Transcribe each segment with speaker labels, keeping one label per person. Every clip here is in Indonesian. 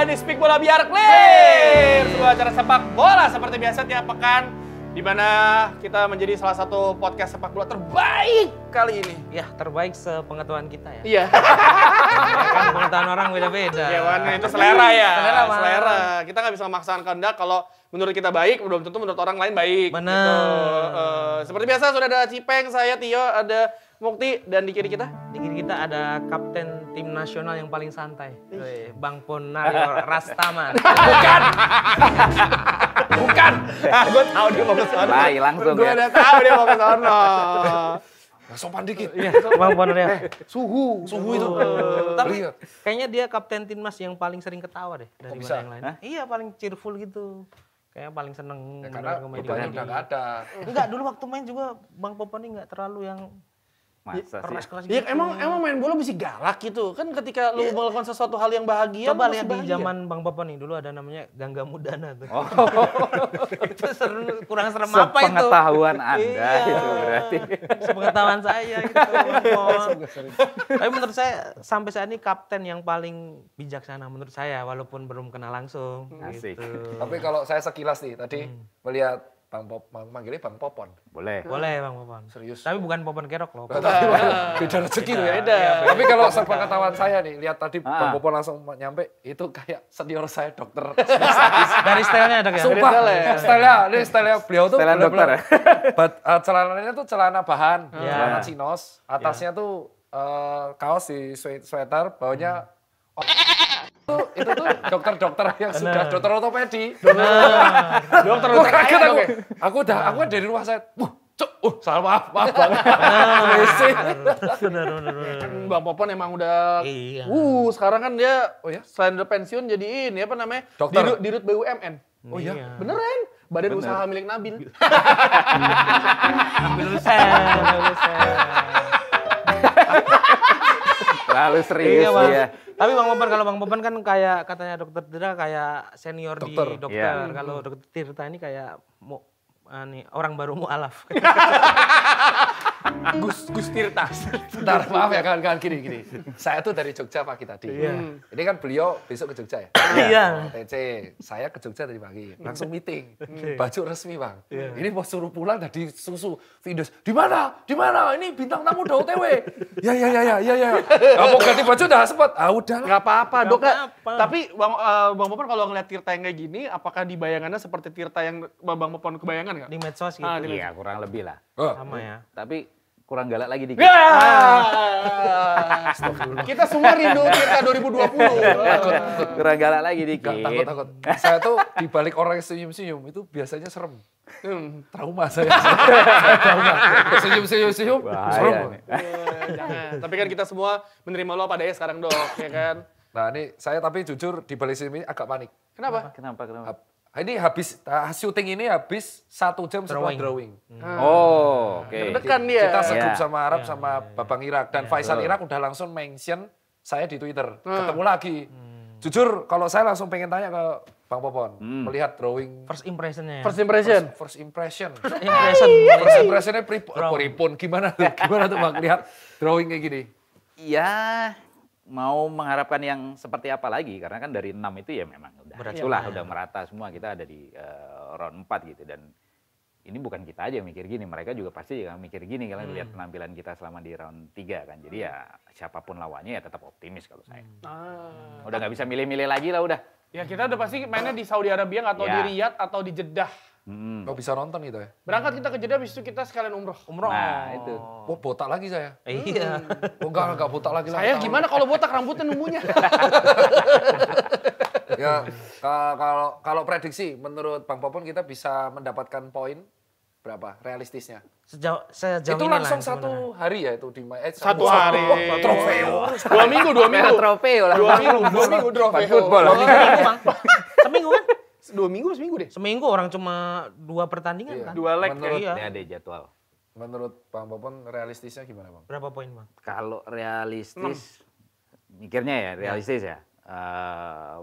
Speaker 1: di Speak Bola Biar Clear, sebuah acara sepak bola seperti biasa tiap pekan, di mana kita menjadi salah satu podcast sepak bola terbaik kali ini.
Speaker 2: Ya, terbaik sepengetahuan kita ya.
Speaker 1: Iya.
Speaker 2: Kan pengetahuan orang beda-beda.
Speaker 1: Iya, Wan, itu selera ya.
Speaker 2: Selera.
Speaker 1: Kita nggak bisa memaksakan kehendak kalau menurut kita baik, belum tentu menurut orang lain baik.
Speaker 2: Benar.
Speaker 1: Gitu. Seperti biasa sudah ada Cipeng, saya Tio, ada Mukti, dan di kiri kita.
Speaker 2: Di kiri kita ada kapten tim nasional yang paling santai. Bang Ponario Rastaman.
Speaker 1: Bukan. Bukan. Gue tahu dia mau ke sana.
Speaker 3: Baik, langsung
Speaker 1: Gue
Speaker 3: ya.
Speaker 1: udah tahu dia mau ke sana.
Speaker 4: Sopan dikit.
Speaker 2: Iya, Bang Ponario.
Speaker 4: Suhu itu.
Speaker 2: Tapi
Speaker 4: Lihat.
Speaker 2: kayaknya dia kapten timnas yang paling sering ketawa deh dari
Speaker 4: bisa?
Speaker 2: yang lain. Iya, paling cheerful gitu. Kayaknya paling seneng
Speaker 4: Ya, karena bebannya udah nggak ada.
Speaker 2: Enggak, dulu waktu main juga Bang Popon ini enggak terlalu yang
Speaker 3: Masa sih?
Speaker 2: keras-keras
Speaker 1: Iya,
Speaker 2: gitu.
Speaker 1: emang main bola mesti galak gitu. Kan ketika lu melakukan sesuatu hal yang bahagia,
Speaker 2: Coba
Speaker 1: lu
Speaker 2: lihat
Speaker 1: mesti
Speaker 2: di
Speaker 1: bahagia.
Speaker 2: zaman Bang Popon nih, dulu ada namanya Gangga Mudana tuh.
Speaker 3: Oh,
Speaker 2: Itu kurang serem apa itu?
Speaker 3: sepengetahuan Anda
Speaker 2: Iya.
Speaker 3: itu berarti.
Speaker 2: Sepengetahuan saya gitu. Bang Popon. Tapi menurut saya sampai saat ini kapten yang paling bijaksana menurut saya walaupun belum kenal langsung.
Speaker 3: Asik.
Speaker 2: Gitu.
Speaker 4: Tapi kalau saya sekilas nih tadi melihat manggilnya Bang Popon.
Speaker 3: Boleh.
Speaker 2: Boleh Bang Popon.
Speaker 4: Serius.
Speaker 2: Tapi bukan Popon Kerok loh.
Speaker 4: Beda rezeki tuh ya.
Speaker 1: Beda.
Speaker 4: Tapi kalau sepengetahuan saya nih, lihat tadi Bang
Speaker 3: Ah.
Speaker 4: Popon langsung nyampe, itu kayak senior saya dokter.
Speaker 2: Dari stylenya ada ya?
Speaker 4: Sumpah, stylenya beliau tuh
Speaker 3: Style dokter ya?
Speaker 4: celananya tuh celana bahan,
Speaker 2: Iya.
Speaker 4: celana chinos, atasnya tuh kaos di sweater, bawahnya itu tuh dokter-dokter yang sudah dokter ortopedi.
Speaker 1: Dokter
Speaker 4: Gue kaget
Speaker 1: kaya,
Speaker 4: aku aku dari rumah saya, salah maaf banget. Messi.
Speaker 2: Benar.
Speaker 1: kan Bang Popon emang udah,
Speaker 2: Iya.
Speaker 1: sekarang kan dia,
Speaker 4: Oh ya?
Speaker 1: selain udah pensiun jadi ini apa namanya?
Speaker 4: Dokter.
Speaker 1: Dirut BUMN.
Speaker 4: Oh iya.
Speaker 1: Beneran? Badan usaha milik Nabil.
Speaker 2: Lulusan.
Speaker 3: Lalu serius
Speaker 2: Bang.
Speaker 3: dia.
Speaker 2: Tapi Bang Popon, kalau Bang Popon kan kayak katanya dokter Tirta kayak senior
Speaker 4: Dokter.
Speaker 2: di dokter.
Speaker 3: Iya.
Speaker 2: Kalau dokter Tirta ini kayak orang baru mualaf.
Speaker 1: Gus Tirta.
Speaker 4: Bentar, maaf ya kawan-kawan gini. Saya tuh dari Jogja pagi tadi. Ini kan beliau besok ke Jogja ya?
Speaker 2: Iya.
Speaker 4: TC, saya ke Jogja tadi pagi, langsung meeting, baju resmi Bang. Ini mau suruh pulang dari susu, Vindes. Di mana? Ini bintang tamu udah OTW. Ya. Mau ganti baju udah sempat. Ah udah lah.
Speaker 1: Nggak apa-apa,
Speaker 2: Nggak
Speaker 1: Dok.
Speaker 2: apa-apa.
Speaker 1: Tapi Bang Popon kalau ngeliat Tirta yang kayak gini, apakah di bayangannya seperti Tirta yang Bang Popon kebayangan nggak?
Speaker 2: Di medsos gitu.
Speaker 1: Ah, di
Speaker 3: Iya, kurang lebih lah.
Speaker 2: Sama ya.
Speaker 3: Tapi kurang galak lagi dikit.
Speaker 1: Ya! Kita semua rindu Tirta 2020.
Speaker 3: Kurang galak lagi dikit.
Speaker 4: Gak takut. Saya tuh di balik orang yang senyum-senyum itu biasanya serem. Trauma saya. Trauma. Senyum-senyum serem.
Speaker 3: Bahaya nih.
Speaker 1: Jangan. Tapi kan kita semua menerima lo apa adanya sekarang, Dok, ya kan?
Speaker 4: Nah ini saya tapi jujur di balik senyum ini agak panik.
Speaker 1: Kenapa?
Speaker 3: Kenapa?
Speaker 4: Ini habis syuting ini habis 1 jam setelah drawing.
Speaker 3: Oh, oke.
Speaker 1: Deg-degan dia.
Speaker 4: Kita segrup
Speaker 3: Iya.
Speaker 4: sama Arab sama Babang Irak dan Faisal Irak udah langsung mention saya di Twitter. Ketemu lagi. Jujur kalau saya langsung pengen tanya ke Bang Popon, melihat drawing
Speaker 2: First impressionnya ya.
Speaker 1: First impression.
Speaker 4: first impression.
Speaker 2: impression.
Speaker 4: First impressionnya pripun gimana tuh Bang lihat drawing kayak gini?
Speaker 3: Ya, mau mengharapkan yang seperti apa lagi karena kan dari 6 itu ya memang udah itulah udah merata semua, kita ada di round 4 gitu, dan ini bukan kita aja yang mikir gini, mereka juga pasti juga mikir gini kalau lihat penampilan kita selama di round 3 kan. Jadi ya siapapun lawannya ya tetap optimis kalau saya. Udah nggak bisa milih-milih lagi lah udah.
Speaker 1: Ya kita udah pasti mainnya di Saudi Arabia atau
Speaker 3: Ya.
Speaker 1: di Riyadh atau di Jeddah.
Speaker 4: Oh bisa nonton gitu ya?
Speaker 1: Berangkat kita ke Jeddah, habis itu kita sekalian umroh.
Speaker 3: Nah, itu.
Speaker 4: Oh botak lagi saya.
Speaker 2: Iya.
Speaker 4: Oh enggak botak lagi lah.
Speaker 1: Saya gimana kalau botak rambutnya numbunya?
Speaker 4: Ya kalau prediksi menurut Bang Popon kita bisa mendapatkan poin berapa realistisnya?
Speaker 2: Sejauh
Speaker 4: Itu
Speaker 2: ini
Speaker 4: langsung
Speaker 2: lah
Speaker 4: satu hari ya itu di
Speaker 1: Satu hari.
Speaker 4: trofeo.
Speaker 1: 2 minggu.
Speaker 3: Trofeo lah.
Speaker 1: 2 minggu trofeo.
Speaker 3: Football.
Speaker 2: Seminggu kan?
Speaker 1: 2 minggu, seminggu deh.
Speaker 2: Seminggu orang cuma 2 pertandingan
Speaker 4: Iya.
Speaker 2: kan?
Speaker 1: 2 leg.
Speaker 4: Menurut-
Speaker 2: Iya.
Speaker 3: Ini ada jadwal.
Speaker 4: Menurut Bang Popon realistisnya gimana Bang?
Speaker 2: Berapa poin Bang?
Speaker 3: Kalau realistis, mikirnya ya realistis ya.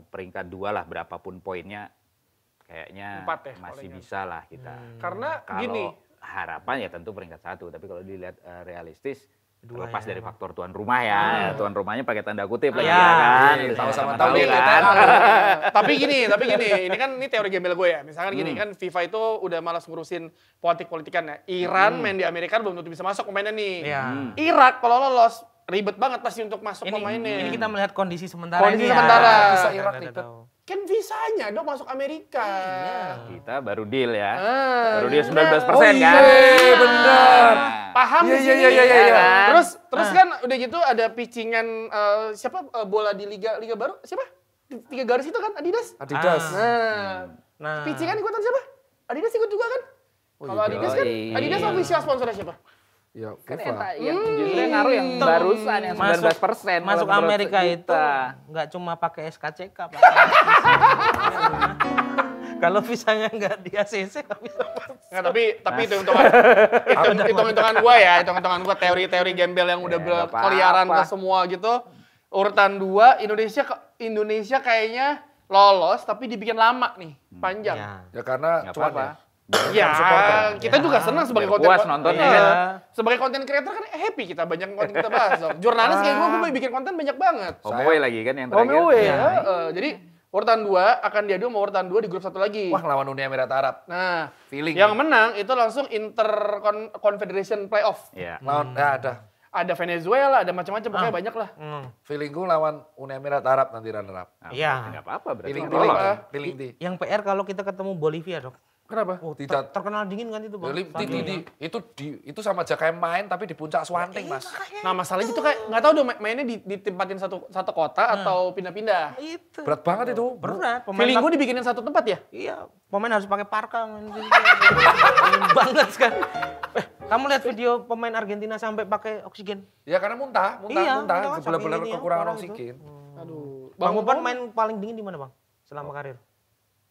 Speaker 3: Peringkat 2 lah berapapun poinnya, kayaknya
Speaker 1: 4 ya,
Speaker 3: masih
Speaker 1: palingan.
Speaker 3: bisa lah kita.
Speaker 1: Karena
Speaker 3: Kalau
Speaker 1: gini,
Speaker 3: harapan ya tentu peringkat 1, tapi kalau dilihat realistis Terlepas dari faktor tuan rumah ya, tuan rumahnya pakai tanda kutip lagi
Speaker 2: Ya,
Speaker 3: ya kan.
Speaker 4: iya,
Speaker 3: Itu
Speaker 4: sama-sama
Speaker 3: sama-sama
Speaker 4: tahu
Speaker 3: tahu
Speaker 4: kita.
Speaker 3: kan.
Speaker 1: Tapi gini, ini teori gembel gue ya. Misalkan gini kan FIFA itu udah malas ngurusin politik-politikan ya. Iran main di Amerika belum tentu bisa masuk pemainnya nih.
Speaker 2: Iya.
Speaker 1: Irak kalau lolos ribet banget pasti untuk masuk pemainnya.
Speaker 2: Ini kita melihat kondisi sementara
Speaker 1: Kondisi
Speaker 2: ini
Speaker 1: sementara.
Speaker 2: ya.
Speaker 4: Bisa
Speaker 2: Kita
Speaker 4: Irak
Speaker 2: tidak
Speaker 4: ribet.
Speaker 2: tahu.
Speaker 1: Kan visanya dong masuk Amerika.
Speaker 3: Kita baru deal ya.
Speaker 1: Ah,
Speaker 3: Baru deal 19%
Speaker 4: Oh
Speaker 3: kan.
Speaker 4: iya, benar.
Speaker 1: Paham
Speaker 4: Iya,
Speaker 1: di sini.
Speaker 4: iya, iya, iya.
Speaker 1: Terus kan udah gitu ada pitchingan siapa bola di liga baru? Siapa? 3 garis itu kan Adidas.
Speaker 4: Adidas.
Speaker 2: Nah,
Speaker 1: Pitchingan ikutan siapa? Adidas ikut juga kan? Kalau
Speaker 4: iya.
Speaker 1: Adidas kan,
Speaker 3: Iya.
Speaker 1: Adidas official sponsornya siapa?
Speaker 4: Ya,
Speaker 3: Kan
Speaker 4: FIFA.
Speaker 3: yang justru yang ngaruh yang barusan yang 19%.
Speaker 2: masuk
Speaker 3: malah menurut
Speaker 2: Amerika itu
Speaker 3: kita.
Speaker 2: nggak cuma pakai SKCK, Pak. Kalau visanya nggak di ACC nggak bisa masuk.
Speaker 1: Nggak, tapi itu hitung-hitungan gua ya, hitung-hitungan gua teori-teori gembel yang udah
Speaker 3: Ya, nggak
Speaker 1: berkeliaran
Speaker 3: apa-apa.
Speaker 1: ke semua gitu. Urutan 2 Indonesia kayaknya lolos tapi dibikin lama nih, panjang.
Speaker 2: Ya.
Speaker 4: Ya karena
Speaker 3: Nggak
Speaker 4: cuan
Speaker 3: apa-apa.
Speaker 4: ya.
Speaker 1: Ya, kita juga senang sebagai
Speaker 3: Biar
Speaker 1: konten
Speaker 3: puas nontonnya
Speaker 1: Iya.
Speaker 3: kan.
Speaker 1: Sebagai konten creator kan happy kita banyak konten kita bahas. Dong. Jurnalis kayak gue mau bikin konten banyak banget.
Speaker 3: Homeaway lagi kan yang terakhir.
Speaker 1: Homeaway
Speaker 2: Ya.
Speaker 1: Jadi urutan 2 akan diadu sama urutan 2 di grup 1 lagi.
Speaker 4: Wah, lawan Uni Emirat Arab.
Speaker 1: Nah,
Speaker 4: Feeling.
Speaker 1: yang menang itu langsung Confederation Playoff.
Speaker 3: Iya.
Speaker 4: Lawan ya ada.
Speaker 1: Ada Venezuela, ada macam-macam pokoknya banyak lah.
Speaker 4: Feelingku lawan Uni Emirat Arab nanti runner up.
Speaker 2: Iya.
Speaker 3: Enggak apa-apa berarti.
Speaker 4: Feeling
Speaker 1: Feeling
Speaker 4: feeling.
Speaker 1: apa?
Speaker 4: Feeling di.
Speaker 2: Yang PR kalau kita ketemu Bolivia, Dok.
Speaker 1: Kenapa?
Speaker 4: Oh, tidak.
Speaker 2: Terkenal dingin kan itu, Bang.
Speaker 4: Itu sama aja kayak main tapi di puncak Swanting, Mas.
Speaker 1: Nah, masalahnya itu kayak nggak tahu dong mainnya ditempatin satu kota atau pindah-pindah.
Speaker 2: Itu.
Speaker 4: Berat banget itu.
Speaker 2: Berat.
Speaker 1: Feeling gue dibikinin satu tempat ya?
Speaker 2: Iya, pemain harus pakai parka. Dingin banget kan. Kamu lihat video pemain Argentina sampai pakai oksigen?
Speaker 4: Ya karena muntah,
Speaker 2: Iya,
Speaker 4: muntah.
Speaker 2: saking
Speaker 4: Benar-benar
Speaker 2: ini ya,
Speaker 4: kekurangan
Speaker 2: parah itu.
Speaker 4: oksigen.
Speaker 1: Aduh.
Speaker 2: Bang Boban main paling dingin di mana, Bang? Selama karir?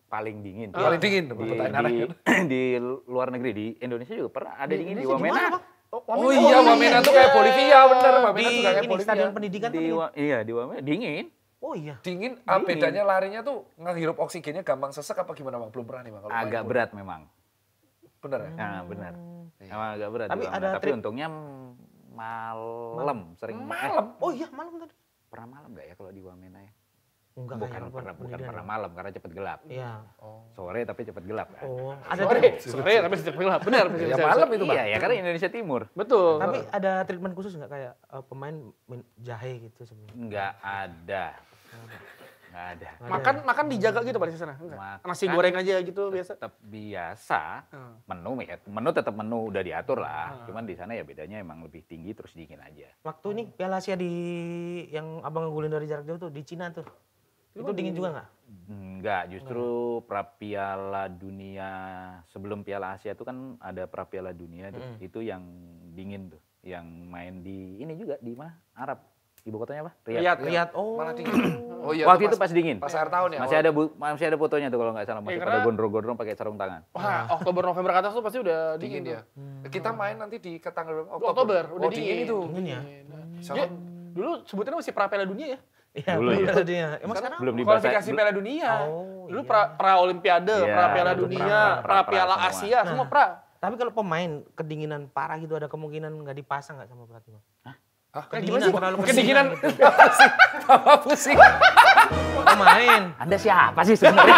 Speaker 3: Paling dingin.
Speaker 4: Paling dingin
Speaker 3: Di,
Speaker 4: pertanyaan
Speaker 3: di,
Speaker 4: kan.
Speaker 3: di luar negeri, di Indonesia juga pernah ada dingin di
Speaker 2: Indonesia di mana,
Speaker 3: Wamena.
Speaker 2: Bang?
Speaker 4: Oh iya, Wamena tuh kayak Bolivia, bener. Wamena
Speaker 2: Di
Speaker 4: juga kayak
Speaker 2: ini
Speaker 4: Bolivia.
Speaker 2: stadion pendidikan tuh dingin.
Speaker 3: Iya, di Wamena dingin.
Speaker 2: Oh iya.
Speaker 4: Dingin, bedanya larinya tuh ngehirup oksigennya gampang sesek apa gimana, Bang? Belum pernah nih, Bang. kalau main
Speaker 3: Agak
Speaker 4: bola.
Speaker 3: berat memang.
Speaker 4: Bener ya?
Speaker 3: Nah, benar. Emang agak berat.
Speaker 2: Tapi
Speaker 3: di Wamena.
Speaker 2: ada
Speaker 3: Tapi
Speaker 2: trip-
Speaker 3: untungnya malam sering.
Speaker 4: Malam.
Speaker 2: Oh iya, malam tadi.
Speaker 3: Pernah malam nggak ya kalau di Wamena ya?
Speaker 2: Enggak
Speaker 3: Bukan pernah malam karena cepet gelap.
Speaker 2: Iya.
Speaker 3: Sore tapi cepet gelap kan.
Speaker 2: Oh, ada
Speaker 1: Sore tapi sejak gelap. Benar.
Speaker 4: Ya malam itu, Bang.
Speaker 3: Iya ya karena Indonesia Timur.
Speaker 1: Betul.
Speaker 2: Tapi ada treatment khusus nggak kayak pemain jahe gitu sebenarnya?
Speaker 3: Nggak ada. Nggak ada.
Speaker 1: Makan dijaga gitu pada di sana. Enggak.
Speaker 3: Makan.
Speaker 1: Nasi goreng aja gitu biasa.
Speaker 3: Tetap biasa. Menu tetap menu udah diatur lah. Cuman di sana ya bedanya emang lebih tinggi terus dingin aja.
Speaker 2: Waktu ini Piala Asia yang abang ngegulin dari jarak jauh tuh di Cina tuh. Itu dingin juga nggak?
Speaker 3: Enggak, justru pra Piala Dunia sebelum Piala Asia itu kan ada pra Piala Dunia tuh. Itu yang dingin tuh, yang main di ini juga di mana? Arab. Ibu kotanya apa?
Speaker 2: Lihat, oh.
Speaker 4: Malah dingin. Oh iya.
Speaker 3: Waktu itu pas dingin.
Speaker 4: Pas akhir tahun ya.
Speaker 3: Masih ada fotonya tuh kalau nggak salah, masih pada
Speaker 1: karena-
Speaker 3: gondrong-gondrong pakai sarung tangan.
Speaker 1: Wah, Oktober November ke atas tuh pasti udah
Speaker 4: dingin
Speaker 1: dingin
Speaker 4: dia. Kita main nanti di tanggal
Speaker 1: Oktober, udah
Speaker 4: oh, dingin itu.
Speaker 2: Dingin ya?
Speaker 1: Dia, dulu sebutannya masih pra Piala Dunia ya.
Speaker 2: Iya,
Speaker 3: Dulu ya.
Speaker 2: dia. Emang sekarang
Speaker 3: Belum dibahas.
Speaker 1: Kualifikasi Piala Dunia.
Speaker 2: Oh,
Speaker 1: Dulu
Speaker 2: iya.
Speaker 1: pra Olimpiade,
Speaker 3: Iya,
Speaker 1: pra Piala
Speaker 3: dulu
Speaker 1: Dunia,
Speaker 3: pra
Speaker 1: Piala
Speaker 3: semua.
Speaker 1: Asia, semua pra.
Speaker 2: Tapi kalau pemain kedinginan parah gitu ada kemungkinan nggak dipasang nggak sama pelatih, Bang?
Speaker 1: Kedinginan
Speaker 2: terlalu
Speaker 1: kedinginan.
Speaker 4: Tambah pusing.
Speaker 2: Pemain.
Speaker 3: Anda siapa sih sebenarnya?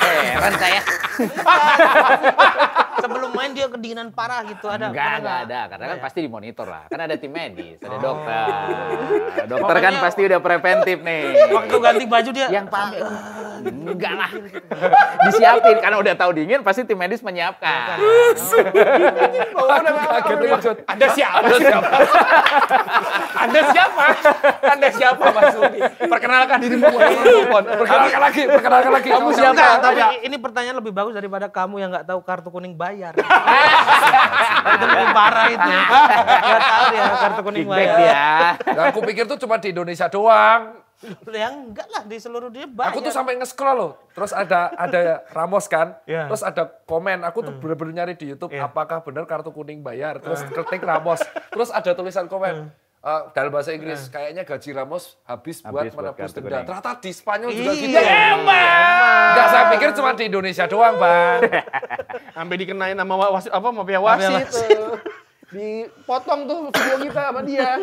Speaker 3: Heran saya.
Speaker 2: Sebelum main dia kedinginan parah gitu ada.
Speaker 3: Enggak
Speaker 2: pernah
Speaker 3: ada. Karena kan
Speaker 2: ya?
Speaker 3: pasti dimonitor lah. Kan ada tim medis, ada
Speaker 2: Oh.
Speaker 3: dokter. Dokter kan
Speaker 2: Pokoknya-
Speaker 3: pasti udah preventif nih.
Speaker 2: Waktu ganti baju dia
Speaker 3: Yang pakai enggak lah. Disiapin karena udah tahu dingin pasti tim medis menyiapkan.
Speaker 1: Ada siapa? Anda siapa? Anda siapa Mas Sudi? Perkenalkan dirimu.
Speaker 4: Perkenalkan lagi.
Speaker 1: Kamu siapa?
Speaker 2: Enggak, tapi ini pertanyaan lebih bagus daripada kamu yang nggak tahu kartu kuning bayar. Itu lebih parah itu. Nggak tahu dia kartu kuning
Speaker 3: Kickback
Speaker 2: bayar.
Speaker 3: dia.
Speaker 4: Dan aku pikir tuh cuma di Indonesia doang.
Speaker 2: Yang enggak lah di seluruh dunia bayar.
Speaker 4: Aku tuh sampai nge-scroll loh. Terus ada Ramos kan.
Speaker 2: Iya.
Speaker 4: Terus ada komen. Aku tuh bener-bener nyari di YouTube apakah benar kartu kuning bayar. Terus ketik Ramos. Terus ada tulisan komen. Dalam bahasa Inggris, kayaknya gaji Ramos habis buat
Speaker 3: Habis buat
Speaker 4: menebus
Speaker 3: kartu
Speaker 4: denda.
Speaker 3: kuning.
Speaker 4: Ternyata di Spanyol juga gitu.
Speaker 1: Emang.
Speaker 4: Enggak, saya pikir cuma di Indonesia doang, Bang.
Speaker 1: Sampai dikenain nama wasit apa mafia wasit. Dipotong tuh video kita sama dia.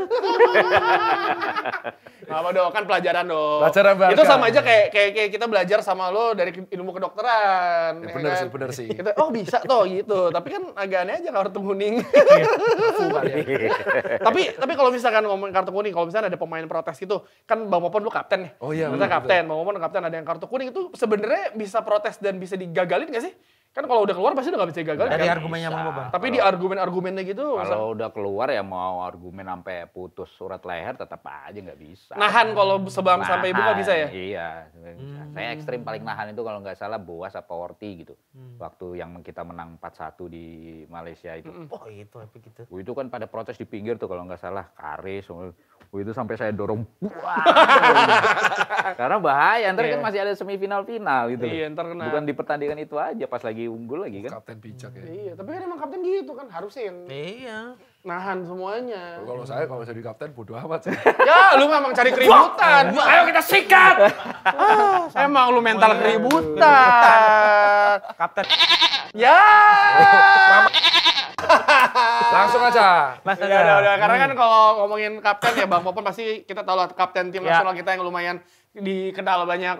Speaker 1: Nggak apa dong, kan pelajaran dong.
Speaker 4: Pelajaran berharga.
Speaker 1: Itu sama aja kayak kita belajar sama lo dari ilmu kedokteran.
Speaker 4: Ya,
Speaker 1: ya
Speaker 4: bener
Speaker 1: kan?
Speaker 4: sih, bener sih.
Speaker 1: Kita, oh bisa toh gitu. Tapi kan agak aneh aja kartu kuning. Tapi kalau misalkan ngomongin kartu kuning, kalau misalnya ada pemain protes gitu, kan Bang Popon lu kapten nih.
Speaker 4: Oh iya,
Speaker 1: Misalnya
Speaker 4: betul,
Speaker 1: kapten, Bang Popon kapten ada yang kartu kuning itu sebenarnya bisa protes dan bisa digagalin nggak sih? Kan kalau udah keluar pasti udah nggak bisa digagalin.
Speaker 2: Dari
Speaker 1: kan?
Speaker 2: argumennya Bang Boban.
Speaker 1: Tapi di argumen-argumennya gitu,
Speaker 3: Kalau udah keluar ya mau argumen sampai putus surat leher tetap aja nggak bisa.
Speaker 1: nahan kalau sebelum sampai buka bisa ya?
Speaker 3: Iya. Saya ekstrim paling nahan itu kalau nggak salah Boas apa Orti gitu. Waktu yang kita menang 4-1 di Malaysia itu.
Speaker 2: Oh itu epic gitu.
Speaker 3: Itu kan pada protes di pinggir tuh kalau nggak salah Karis. Itu sampai saya dorong. Karena bahaya, ntar kan masih ada semifinal-final gitu.
Speaker 1: Iya, ntar kena.
Speaker 3: Bukan di pertandingan itu aja pas lagi unggul lagi kan.
Speaker 4: Kapten bijak ya.
Speaker 1: Iya, tapi kan emang kapten gitu kan harusnya yang
Speaker 2: Iya.
Speaker 1: nahan semuanya.
Speaker 4: Kalau jadi kapten bodo amat sih.
Speaker 1: Ya, lu memang cari keributan. Ayo kita sikat. Emang lu mental keributan.
Speaker 2: Kapten.
Speaker 1: Ya.
Speaker 4: Langsung aja.
Speaker 1: Udah. Karena kan kalau ngomongin kapten ya Bang Popon pasti kita tahu lah kapten tim nasional kita yang lumayan dikenal banyak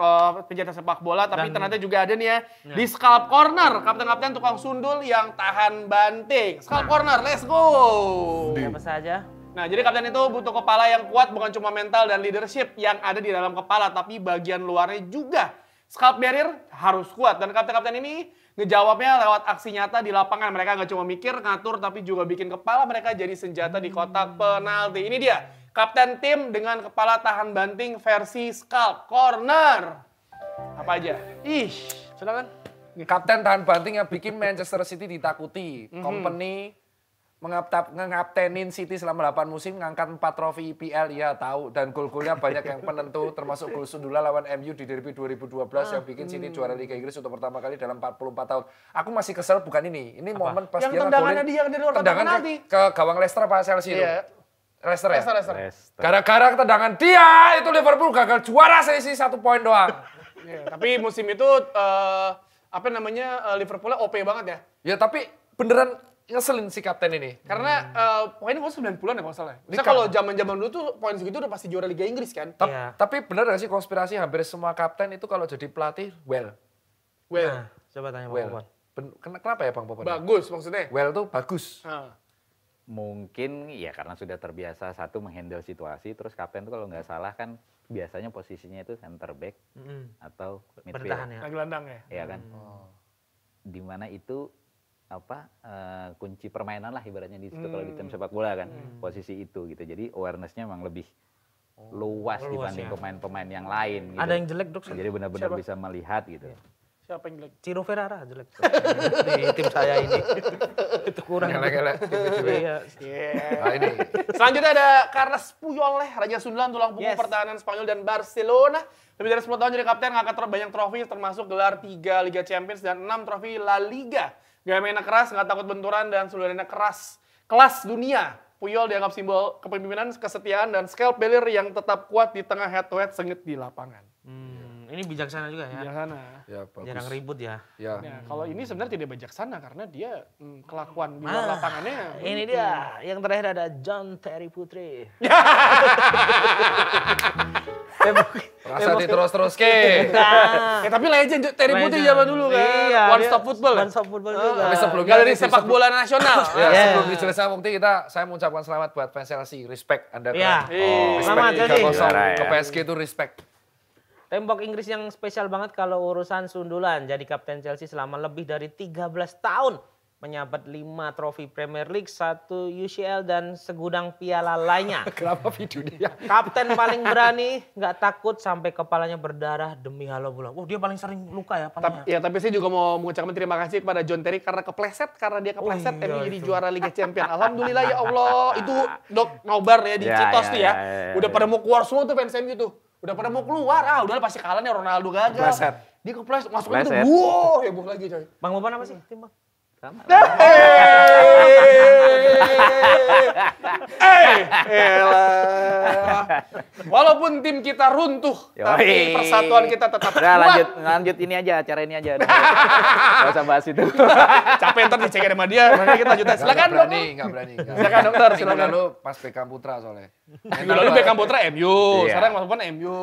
Speaker 1: pecinta sepak bola. Tapi ternyata juga ada nih ya di Scalp Corner. Kapten-kapten tukang sundul yang tahan banting. Scalp Corner, let's go.
Speaker 2: Siapa saja?
Speaker 1: Nah, jadi kapten itu butuh kepala yang kuat, bukan cuma mental dan leadership yang ada di dalam kepala, tapi bagian luarnya juga. Scalp barrier harus kuat, dan kapten-kapten ini ngejawabnya lewat aksi nyata di lapangan. Mereka nggak cuma mikir, ngatur, tapi juga bikin kepala mereka jadi senjata di kotak penalti. Ini dia, kapten tim dengan kepala tahan banting versi Scalp Corner. Apa aja? Silakan.
Speaker 4: Kapten tahan banting yang bikin Manchester City ditakuti. Company ngengaptenin City selama 8 musim, ngangkat 4 trofi IPL, ya tahu. Dan gol-golnya banyak yang penentu, termasuk gol sundulan lawan MU di derby 2012 yang bikin City juara Liga Inggris untuk pertama kali dalam 44 tahun. Aku masih kesel bukan ini. Ini momen pas
Speaker 1: Yang
Speaker 4: dia
Speaker 1: tendangannya
Speaker 4: ngegolin,
Speaker 1: dia dari luar kotak
Speaker 4: tendangan
Speaker 1: penalti.
Speaker 4: ke gawang Leicester apa Chelsea itu?
Speaker 1: Iya.
Speaker 4: Leicester ya?
Speaker 1: Leicester.
Speaker 4: Gara-gara tendangan dia, itu Liverpool gagal juara selisih 1 poin doang.
Speaker 1: Iya, tapi musim itu Liverpoolnya OP banget ya.
Speaker 4: Ya tapi beneran ngeselin si kapten ini.
Speaker 1: Karena poinnya kalau 90-an ya kalau salah. Bisa kalau zaman-zaman dulu tuh poin segitu udah pasti juara Liga Inggris kan.
Speaker 2: Iya.
Speaker 4: Tapi bener gak sih konspirasi hampir semua kapten itu kalau jadi pelatih well.
Speaker 2: Nah, coba tanya Bang
Speaker 4: Well.
Speaker 2: Popon.
Speaker 4: Kenapa ya Bang Popon?
Speaker 1: Bagus maksudnya.
Speaker 4: Well tuh bagus.
Speaker 3: Mungkin ya karena sudah terbiasa satu menghandle situasi, terus kapten tuh kalau nggak salah kan biasanya posisinya itu center back atau midfield.
Speaker 2: Bertahan ya.
Speaker 1: Gelandang ya.
Speaker 3: Iya kan? Dimana itu kunci permainan lah ibaratnya di situ kalau di tim sepak bola kan, posisi itu gitu. Jadi awareness-nya memang lebih luas dibanding
Speaker 2: ya.
Speaker 3: pemain-pemain yang lain gitu.
Speaker 2: Ada yang jelek dok.
Speaker 3: Jadi benar-benar bisa melihat gitu.
Speaker 1: Siapa yang jelek?
Speaker 2: Ciro Ferrara jelek. Di tim saya ini. Itu kurang.
Speaker 4: Gelek-gelek.
Speaker 2: Iya.
Speaker 4: Nah ini.
Speaker 1: Selanjutnya ada Carles Puyol, Raja Sundulan, tulang punggung pertahanan Spanyol dan Barcelona. Lebih dari 10 tahun jadi kapten, ngangkat banyak trofi termasuk gelar 3 Liga Champions dan 6 trofi La Liga. Gaya mainnya keras, nggak takut benturan, dan sundulnya keras. Kelas dunia. Puyol dianggap simbol kepemimpinan, kesetiaan, dan scalp barrier yang tetap kuat di tengah head-to-head sengit di lapangan.
Speaker 2: Ini bijaksana juga ya.
Speaker 1: Bijaksana.
Speaker 4: Ya bagus.
Speaker 2: Jarang ribut ya.
Speaker 4: Ya.
Speaker 1: Nah, kalau ini sebenarnya tidak bijaksana karena dia kelakuan di luar lapangannya.
Speaker 2: Ini dia. Yang terakhir ada John Terry Putri.
Speaker 4: Rasa terus ke.
Speaker 1: Tapi legend Terry Putri zaman dulu kan.
Speaker 2: Iya,
Speaker 1: One Stop Football.
Speaker 2: One Stop Football juga.
Speaker 4: Tapi sebelumnya
Speaker 1: Galeri
Speaker 4: nih,
Speaker 1: sepak bola nasional.
Speaker 4: Ya, sebelum dijelasin Bukti saya mengucapkan selamat buat fans Chelsea. Respect Anda ke
Speaker 2: Iya.
Speaker 4: Respect
Speaker 2: Selamat, Chelsea.
Speaker 4: 3-0
Speaker 3: Juara,
Speaker 4: ke
Speaker 3: ya.
Speaker 4: PSG itu respect.
Speaker 2: Tembok Inggris yang spesial banget kalau urusan sundulan. Jadi kapten Chelsea selama lebih dari 13 tahun. Menyabat 5 trofi Premier League, 1 UCL, dan segudang piala lainnya.
Speaker 4: Kenapa video dia?
Speaker 2: Kapten paling berani, nggak takut sampai kepalanya berdarah demi halo bola. Wah, dia paling sering luka ya palanya.
Speaker 1: Tapi saya juga mau mengucapkan terima kasih kepada John Terry karena dia kepleset
Speaker 2: iya,
Speaker 1: MU jadi
Speaker 2: itu.
Speaker 1: juara Liga Champions. Alhamdulillah ya Allah. Itu Dok nobar ya di
Speaker 3: Ya,
Speaker 1: Citos
Speaker 3: ya,
Speaker 1: tuh ya.
Speaker 3: ya.
Speaker 1: Udah pada mau keluar semua tuh fans MU tuh. Udah pada mau keluar. Udah pasti kalah nih Ronaldo gagal.
Speaker 4: Kepleset.
Speaker 1: Dia kepleset, masuk itu.
Speaker 3: Kepleset.
Speaker 1: Wow, heboh lagi coy.
Speaker 2: Bang Boban apa sih? Tim Bang?
Speaker 3: Sama.
Speaker 1: Walaupun tim kita runtuh, tapi persatuan kita tetap
Speaker 3: Udah
Speaker 1: kuat.
Speaker 3: lanjut ini aja, acara ini aja. Gak usah bahas itu.
Speaker 1: Capek ntar dicek sama dia, makanya kita lanjut. Silakan dok.
Speaker 4: Nggak berani.
Speaker 1: Silakan dokter,
Speaker 4: Minggu
Speaker 1: silakan.
Speaker 4: lalu pas Beckham Putra soalnya.
Speaker 1: Minggu lalu Beckham Putra MU,
Speaker 3: Iya.
Speaker 1: sekarang masukkan MU.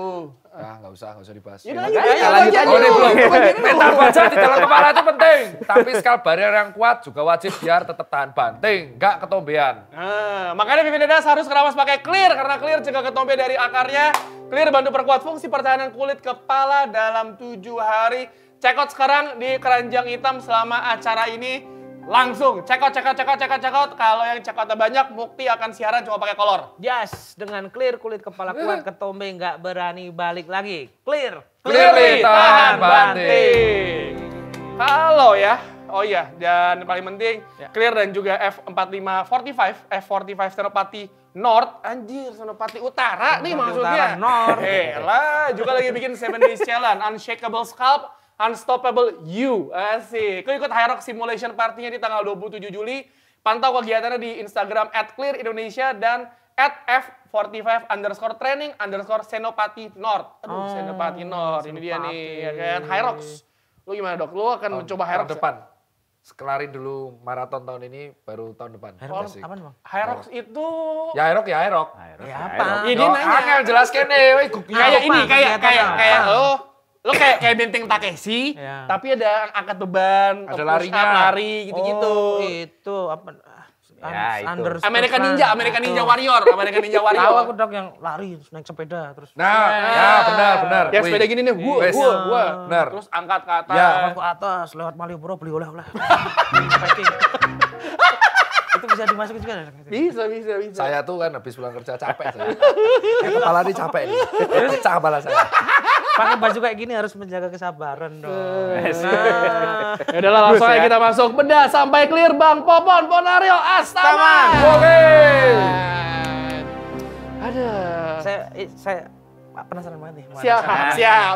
Speaker 4: Ah, nggak usah dibahas.
Speaker 1: Yaudah,
Speaker 4: Ya,
Speaker 1: ayo,
Speaker 3: lanjut
Speaker 1: aja.
Speaker 3: aja.
Speaker 4: Oh, ini belum. Mental baja di dalam kepala itu penting. Tapi skal barrier yang kuat juga wajib biar tetap tahan banting, nggak ketombean.
Speaker 1: Nah, makanya Pipi Dedas harus keramas pakai Clear karena Clear cegah ketombe dari akarnya. Clear bantu perkuat fungsi pertahanan kulit kepala dalam 7 hari. Check out sekarang di Keranjang Hitam selama acara ini. Langsung check out. Kalau yang check outnya banyak, Mukti akan siaran cuma pakai kolor.
Speaker 2: Yes, dengan Clear kulit kepala kuat, ketombe nggak berani balik lagi. Clear.
Speaker 1: Clearly tahan
Speaker 4: tahan
Speaker 1: banting. Kalau ya, oh iya, dan paling penting
Speaker 2: Ya.
Speaker 1: Clear dan juga F45 Senopati North, anjir Senopati Utara nih
Speaker 2: Senopati
Speaker 1: maksudnya.
Speaker 2: Utara, North.
Speaker 1: Lah, juga lagi bikin 7 Days Challenge, Unshakable Scalp, Unstoppable You. Asik. Kau ikut High Rock Simulation Party-nya di tanggal 27 Juli. Pantau kegiatannya di Instagram @clearindonesia dan @f45_training_senopati North. Aduh, Senopati North. Ini dia nih, ya kan. High Rocks. Lu gimana dok? Lu akan mencoba High
Speaker 4: Tahun
Speaker 1: Rocks?
Speaker 4: depan. Sekelarin dulu maraton tahun ini, baru tahun depan.
Speaker 2: Aerox
Speaker 4: Asik.
Speaker 2: apa bang?
Speaker 1: High Rocks itu
Speaker 4: Ya Aerok, ya Aerok.
Speaker 2: Ya apa?
Speaker 1: Ini
Speaker 4: Yo,
Speaker 1: nanya.
Speaker 4: angel jelaskan deh, weh,
Speaker 1: kayak ini, kayak
Speaker 2: Kegiatan
Speaker 1: lo kayak benteng Takeshi,
Speaker 2: Ya.
Speaker 1: tapi ada angkat beban,
Speaker 4: Ada
Speaker 1: push
Speaker 4: larinya.
Speaker 1: up, lari gitu-gitu.
Speaker 2: Oh, itu apa?
Speaker 3: Ya, itu.
Speaker 1: American Ninja Warrior, American Ninja
Speaker 2: Tahu aku
Speaker 1: Warrior.
Speaker 2: dok yang lari terus naik sepeda terus.
Speaker 4: Nah, ya benar.
Speaker 1: Yang
Speaker 4: Wih.
Speaker 1: sepeda gini nih,
Speaker 4: Wes.
Speaker 1: gua.
Speaker 4: Benar.
Speaker 1: Terus angkat ke atas.
Speaker 4: Ya.
Speaker 2: Ke atas lewat Malioboro beli oleh-oleh. Packing. Itu bisa dimasukin juga.
Speaker 1: Bisa.
Speaker 4: Saya tuh kan habis pulang kerja capek saya. Kepala ini capek nih. Pecah kepala saya.
Speaker 2: Pakai baju kayak gini harus menjaga kesabaran dong. Nah,
Speaker 1: Ya udahlah langsung aja kita masuk bedah sampai clear Bang Popon Ponario Astaman.
Speaker 4: Oke.
Speaker 1: Ada.
Speaker 2: saya penasaran banget nih.
Speaker 1: Siap.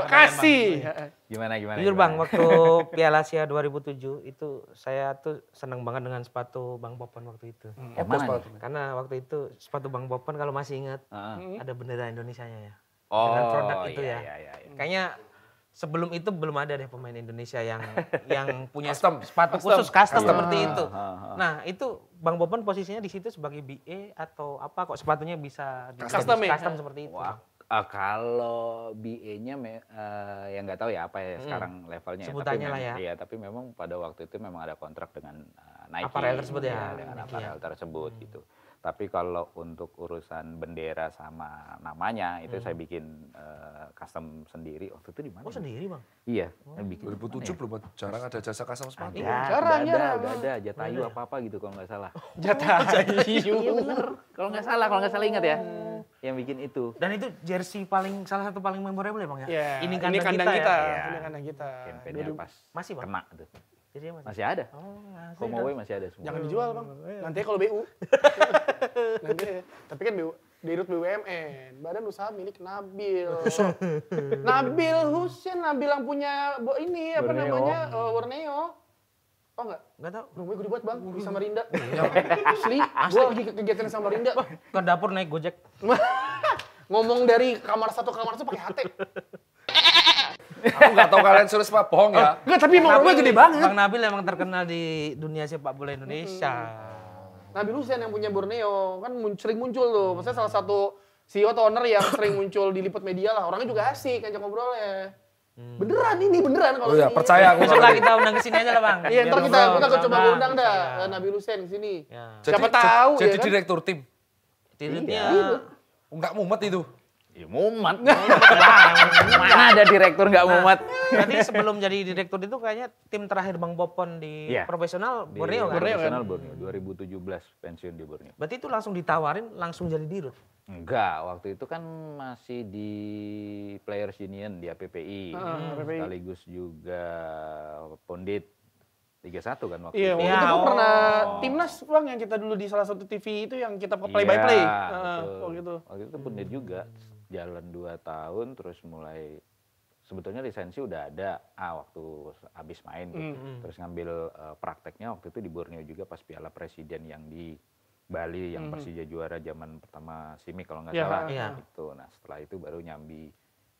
Speaker 1: Kasih.
Speaker 3: Gimana?
Speaker 2: Jujur bang, waktu Piala Asia 2007 itu saya tuh seneng banget dengan sepatu Bang Popon waktu itu.
Speaker 3: Yang mana?
Speaker 2: Karena waktu itu sepatu Bang Popon kalau masih ingat
Speaker 3: Heeh.
Speaker 2: ada bendera Indonesianya ya.
Speaker 3: Oh,
Speaker 2: Dengan produk itu
Speaker 3: iya,
Speaker 2: ya.
Speaker 3: iya.
Speaker 2: Kayaknya sebelum itu belum ada deh pemain Indonesia yang punya
Speaker 4: Custom.
Speaker 2: sepatu khusus custom seperti itu.
Speaker 3: Ah.
Speaker 2: Nah itu Bang Popon posisinya di situ sebagai BA atau apa kok sepatunya bisa
Speaker 1: Custom ya?
Speaker 2: custom seperti itu.
Speaker 3: Wah, kalau BA-nya yang nggak tahu ya apa ya sekarang levelnya.
Speaker 2: Sebutannya
Speaker 3: Tapi
Speaker 2: lah ya.
Speaker 3: Iya, tapi memang pada waktu itu memang ada kontrak dengan Nike.
Speaker 2: Aparel tersebut ya.
Speaker 3: Iya, dengan
Speaker 2: Nike
Speaker 3: aparel tersebut gitu. Tapi kalau untuk urusan bendera sama namanya itu saya bikin custom sendiri. Waktu itu di mana?
Speaker 2: Oh sendiri bang?
Speaker 3: Iya, saya bikin.
Speaker 4: 2007 belum jarang ada jasa custom sepatu.
Speaker 1: Jarang.
Speaker 3: Udah ada Jatayu apa gitu kalau nggak salah.
Speaker 1: Jatayu.
Speaker 3: Kalau nggak salah ingat ya. Yang bikin itu.
Speaker 2: Dan itu jersey salah satu paling memorable ya bang ya?
Speaker 1: Ya,
Speaker 2: Ini kandang kita,
Speaker 1: kita.
Speaker 2: ya?
Speaker 1: Ini kandang kita.
Speaker 3: Campaign-nya pas
Speaker 2: Masih, Bang?
Speaker 3: kena tuh.
Speaker 2: Jadi masih.
Speaker 3: Masih ada.
Speaker 2: Oh, masih
Speaker 3: Komowe masih ada semua.
Speaker 1: Jangan dijual bang. Nanti kalau BU. Nanti. Tapi kan BU. Dirut BUMN, Badan Usaha Milik Nabil. Nabil Hussein, Nabil yang punya ini apa
Speaker 3: Borneo.
Speaker 1: namanya Borneo. Oh enggak?
Speaker 2: Nggak tahu.
Speaker 1: Rumahnya gede banget bang, di Samarinda. Asli, gue lagi kegiatan di Samarinda.
Speaker 2: Ke dapur naik Gojek.
Speaker 1: Ngomong dari kamar satu ke kamar satu pakai HT.
Speaker 4: Aku nggak tahu kalian serius apa bohong ya.
Speaker 1: Enggak, tapi emang rumahnya gede banget.
Speaker 2: Bang Nabil emang terkenal di dunia sepak bola Indonesia.
Speaker 1: Nabil Hussein yang punya Borneo kan sering muncul tuh. Maksudnya salah satu CEO atau owner yang sering muncul di liput media lah. Orangnya juga asik ajak ngobrolnya. Beneran kalau
Speaker 4: Oh ya,
Speaker 1: ini.
Speaker 4: percaya aku.
Speaker 2: Besok lah kita undang ke sini aja lah bang.
Speaker 1: Iya, ntar
Speaker 2: Biar
Speaker 1: kita
Speaker 2: ngobrol
Speaker 1: coba
Speaker 2: sama
Speaker 1: undang
Speaker 2: Bang.
Speaker 1: dah
Speaker 2: Ya.
Speaker 1: Nabil Hussein ke sini.
Speaker 2: Ya.
Speaker 1: Siapa tahu
Speaker 4: jadi
Speaker 1: ya kan?
Speaker 4: direktur tim.
Speaker 2: Titiknya
Speaker 4: Enggak mumet itu.
Speaker 3: Ya mumet. Mana ada direktur nggak mumet?
Speaker 2: berarti sebelum jadi direktur itu kayaknya tim terakhir Bang Popon di
Speaker 3: Iya.
Speaker 2: profesional
Speaker 3: Di
Speaker 2: Borneo kan?
Speaker 3: Profesional Borneo 2017 pensiun di Borneo.
Speaker 2: Berarti itu langsung ditawarin langsung jadi dirut.
Speaker 3: Enggak, waktu itu kan masih di Players Union di APPI.
Speaker 1: APPI.
Speaker 3: Sekaligus juga Pondit Liga 1 kan waktu
Speaker 1: Iya,
Speaker 3: itu.
Speaker 1: waktu
Speaker 2: Ya,
Speaker 1: itu gua
Speaker 2: oh.
Speaker 1: pernah timnas bang yang kita dulu di salah satu TV itu yang kita play by play.
Speaker 3: Iya,
Speaker 1: Heeh,
Speaker 3: betul.
Speaker 1: waktu itu.
Speaker 3: Waktu itu Pondit juga jalan 2 tahun terus mulai sebetulnya lisensi udah ada waktu habis main tuh. Terus ngambil prakteknya waktu itu di Borneo juga pas Piala Presiden yang di Bali yang Persija juara zaman pertama Simic kalau nggak
Speaker 1: Iya,
Speaker 3: salah.
Speaker 2: iya.
Speaker 3: Itu. Nah setelah itu baru nyambi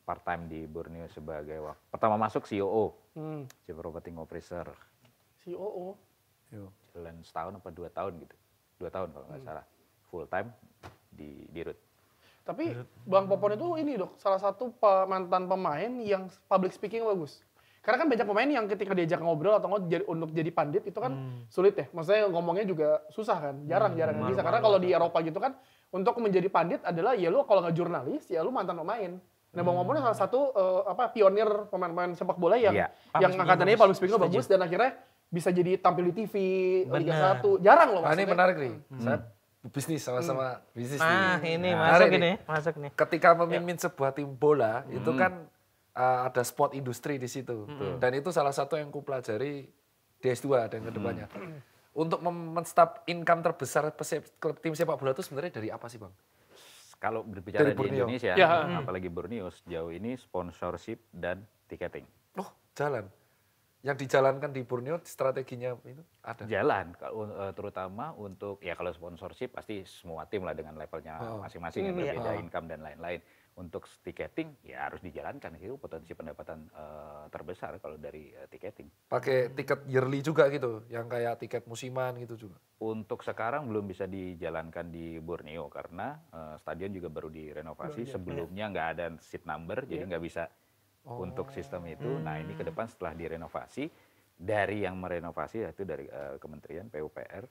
Speaker 3: part time di Borneo sebagai pertama masuk COO, Chief Operating Officer.
Speaker 1: COO.
Speaker 3: Jalan setahun apa 2 tahun gitu. 2 tahun kalau nggak salah. Full time di Dirut.
Speaker 1: Tapi Bang Popon itu ini dok, salah satu mantan pemain yang public speaking bagus. Karena kan banyak pemain yang ketika diajak ngobrol atau untuk jadi pandit itu kan sulit ya. Maksudnya ngomongnya juga susah kan, jarang bisa. Karena kalau di Eropa gitu kan, untuk menjadi pandit adalah ya lu kalau nggak jurnalis, ya lu mantan pemain. Nah Bang Popon salah satu pionir pemain sepak bola yang angkatannya public speaking bagus dan akhirnya bisa jadi tampil di TV, Liga 1. Jarang loh
Speaker 4: Nah, ini
Speaker 1: maksudnya.
Speaker 4: menarik nih. Saya bisnis sama bisnis nih.
Speaker 2: Ini
Speaker 4: Menarik
Speaker 2: masuk nih.
Speaker 4: Ketika memimpin sebuah tim bola, itu kan ada sport industri di situ. Dan itu salah satu yang kupelajari di S2 dan kedepannya. Untuk men-start income terbesar klub tim sepak bola itu sebenarnya dari apa sih Bang?
Speaker 3: Kalau berbicara
Speaker 4: Dari
Speaker 3: di
Speaker 4: Borneo.
Speaker 3: Indonesia,
Speaker 1: Ya.
Speaker 3: apalagi Borneo sejauh ini sponsorship dan tiketing.
Speaker 4: Oh, jalan. Yang dijalankan di Borneo strateginya itu ada.
Speaker 3: Jalan, terutama untuk ya kalau sponsorship pasti semua tim lah dengan levelnya masing-masing yang berbeda, income dan lain-lain. Untuk tiketing ya harus dijalankan, itu potensi pendapatan terbesar kalau dari tiketing.
Speaker 4: Pakai tiket yearly juga gitu, yang kayak tiket musiman gitu juga.
Speaker 3: Untuk sekarang belum bisa dijalankan di Borneo karena stadion juga baru direnovasi. Sebelumnya nggak ada seat number, jadi nggak bisa untuk sistem itu. Nah ini ke depan setelah direnovasi, dari yang merenovasi yaitu dari Kementerian PUPR,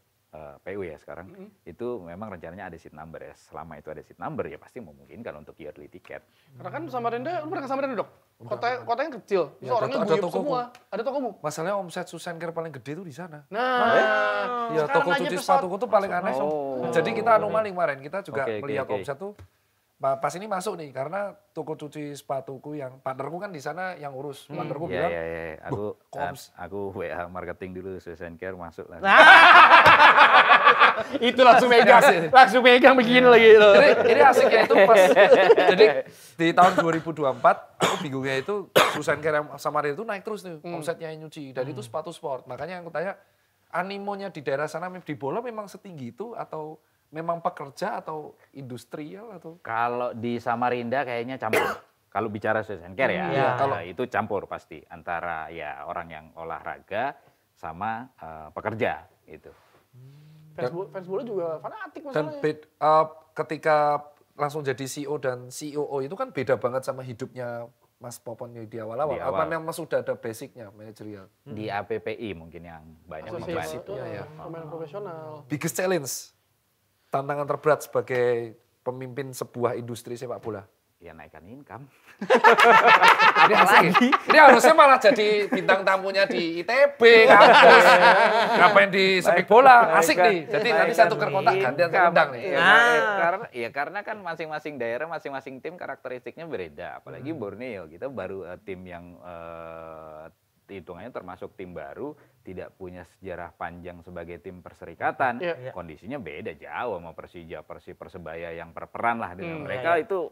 Speaker 3: PU ya sekarang, itu memang rencananya ada seat number ya. Selama itu ada seat number ya pasti memungkinkan untuk yearly tiket.
Speaker 1: Karena kan Samarinda, lu pernah ke Samarinda dok? Kotanya kecil, terus
Speaker 4: Ya,
Speaker 1: orangnya
Speaker 4: ada
Speaker 1: guyup
Speaker 4: tokomu.
Speaker 1: semua. Ada tokomu?
Speaker 4: Masalahnya omset Susanker paling gede itu di sana.
Speaker 1: Nah,
Speaker 4: Ya
Speaker 1: sekarang
Speaker 4: toko
Speaker 1: aja
Speaker 4: cuci
Speaker 1: pesawat-
Speaker 4: sepatuku tuh paling aneh. Jadi kita anomali kemarin, kita juga
Speaker 3: Oke,
Speaker 4: melihat
Speaker 3: oke.
Speaker 4: omset tuh pas ini masuk nih karena toko cuci sepatuku yang partnerku kan di sana yang urus. Partnerku bilang,
Speaker 3: Ya.
Speaker 4: koms."
Speaker 3: Aku WA marketing dulu, Susan Care masuk lah.
Speaker 1: Itu langsung megang begini lagi loh.
Speaker 4: ini asiknya itu pas. Jadi di tahun 2024 aku bingungnya itu Susan Care sama Samarinda itu naik terus nih omsetnya yang nyuci dan itu sepatu sport. Makanya aku tanya animonya di daerah sana di bola memang setinggi itu atau memang pekerja atau industrial atau
Speaker 3: Kalau di Samarinda kayaknya campur. Kalau bicara Susan Care ya, kalau itu campur pasti antara ya orang yang olahraga sama pekerja gitu.
Speaker 1: Fans bola juga fanatik
Speaker 4: dan
Speaker 1: masalahnya.
Speaker 4: ketika langsung jadi CEO dan COO itu kan beda banget sama hidupnya Mas Popon di awal-awal.
Speaker 3: Di
Speaker 4: Apa
Speaker 3: awal.
Speaker 4: memang sudah ada basicnya manajerial?
Speaker 3: Di APPI mungkin yang banyak
Speaker 1: Asosiasi
Speaker 3: membantu.
Speaker 1: pemain profesional.
Speaker 4: Biggest challenge, tantangan terberat sebagai pemimpin sebuah industri sepak bola.
Speaker 3: Ya naikkan income.
Speaker 4: Ini asik. Ini harusnya malah jadi bintang tamunya di ITB, kampus. Ngapain di sepak bola? Asik nih. Jadi nanti saya tukar kontak gantian undang nih.
Speaker 3: Karena kan masing-masing daerah, masing-masing tim karakteristiknya berbeda. Apalagi Borneo, kita baru tim yang hitungannya termasuk tim baru, tidak punya sejarah panjang sebagai tim perserikatan. Kondisinya beda jauh sama Persija, Persebaya yang perperan lah dengan mereka itu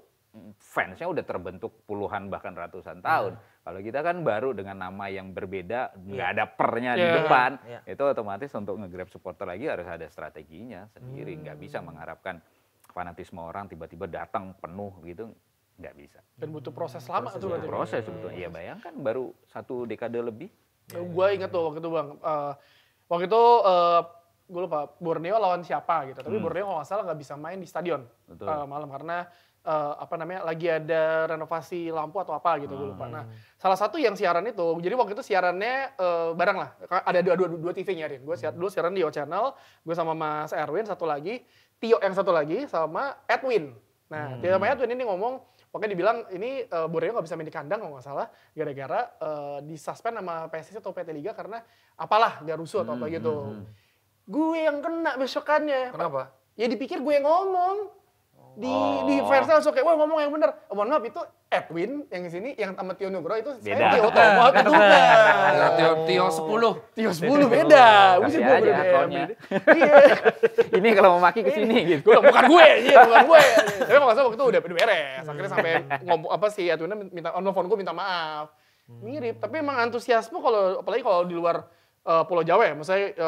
Speaker 3: fansnya udah terbentuk puluhan bahkan ratusan tahun. Kalau kita kan baru dengan nama yang berbeda, nggak ada pernya di depan, itu otomatis untuk nge-grab supporter lagi harus ada strateginya sendiri. Nggak bisa mengharapkan fanatisme orang tiba-tiba datang penuh gitu, nggak bisa.
Speaker 1: Dan butuh proses lama tuh berarti.
Speaker 3: Proses sebetulnya. Ya bayangkan baru 1 dekade lebih.
Speaker 1: Gue inget tuh waktu itu Bang. Waktu itu gue lupa Borneo lawan siapa gitu. Tapi Borneo kalau nggak salah nggak bisa main di stadion malam karena lagi ada renovasi lampu atau apa gitu gue lupa. Nah salah satu yang siaran itu, jadi waktu itu siarannya bareng lah. Ada dua TV nyarin. Gue dulu siaran di O Channel, gue sama Mas Erwin satu lagi, Tio yang satu lagi sama Edwin. Nah Tio sama Edwin ini ngomong, pokoknya dibilang ini Borneo nggak bisa main di kandang kalau nggak salah, gara-gara disuspend sama PSSI atau PT Liga karena apalah nggak rusuh atau apa gitu. Gue yang kena besokannya.
Speaker 4: Kenapa?
Speaker 1: Ya dipikir gue yang ngomong. Di versi langsung kayak, wah ngomong yang bener. Mohon maaf itu Edwin yang di sini, yang sama Tio Nugroho itu
Speaker 3: Beda.
Speaker 1: saya Tio Tomo itu juga.
Speaker 4: Ya, Tio 10.
Speaker 1: Tio 10 beda.
Speaker 3: Kasih
Speaker 1: Gue
Speaker 3: aja akunnya.
Speaker 1: Iya.
Speaker 3: Ini kalau mau maki ke sini gitu.
Speaker 1: Bukan gue, iya bukan gue. Tapi kalau nggak salah waktu itu udah beres. Akhirnya sampai ngomong apa sih Edwin minta nelfon gue minta maaf. Mirip, tapi emang antusiasme kalau apalagi kalau di luar Pulau Jawa ya, misalnya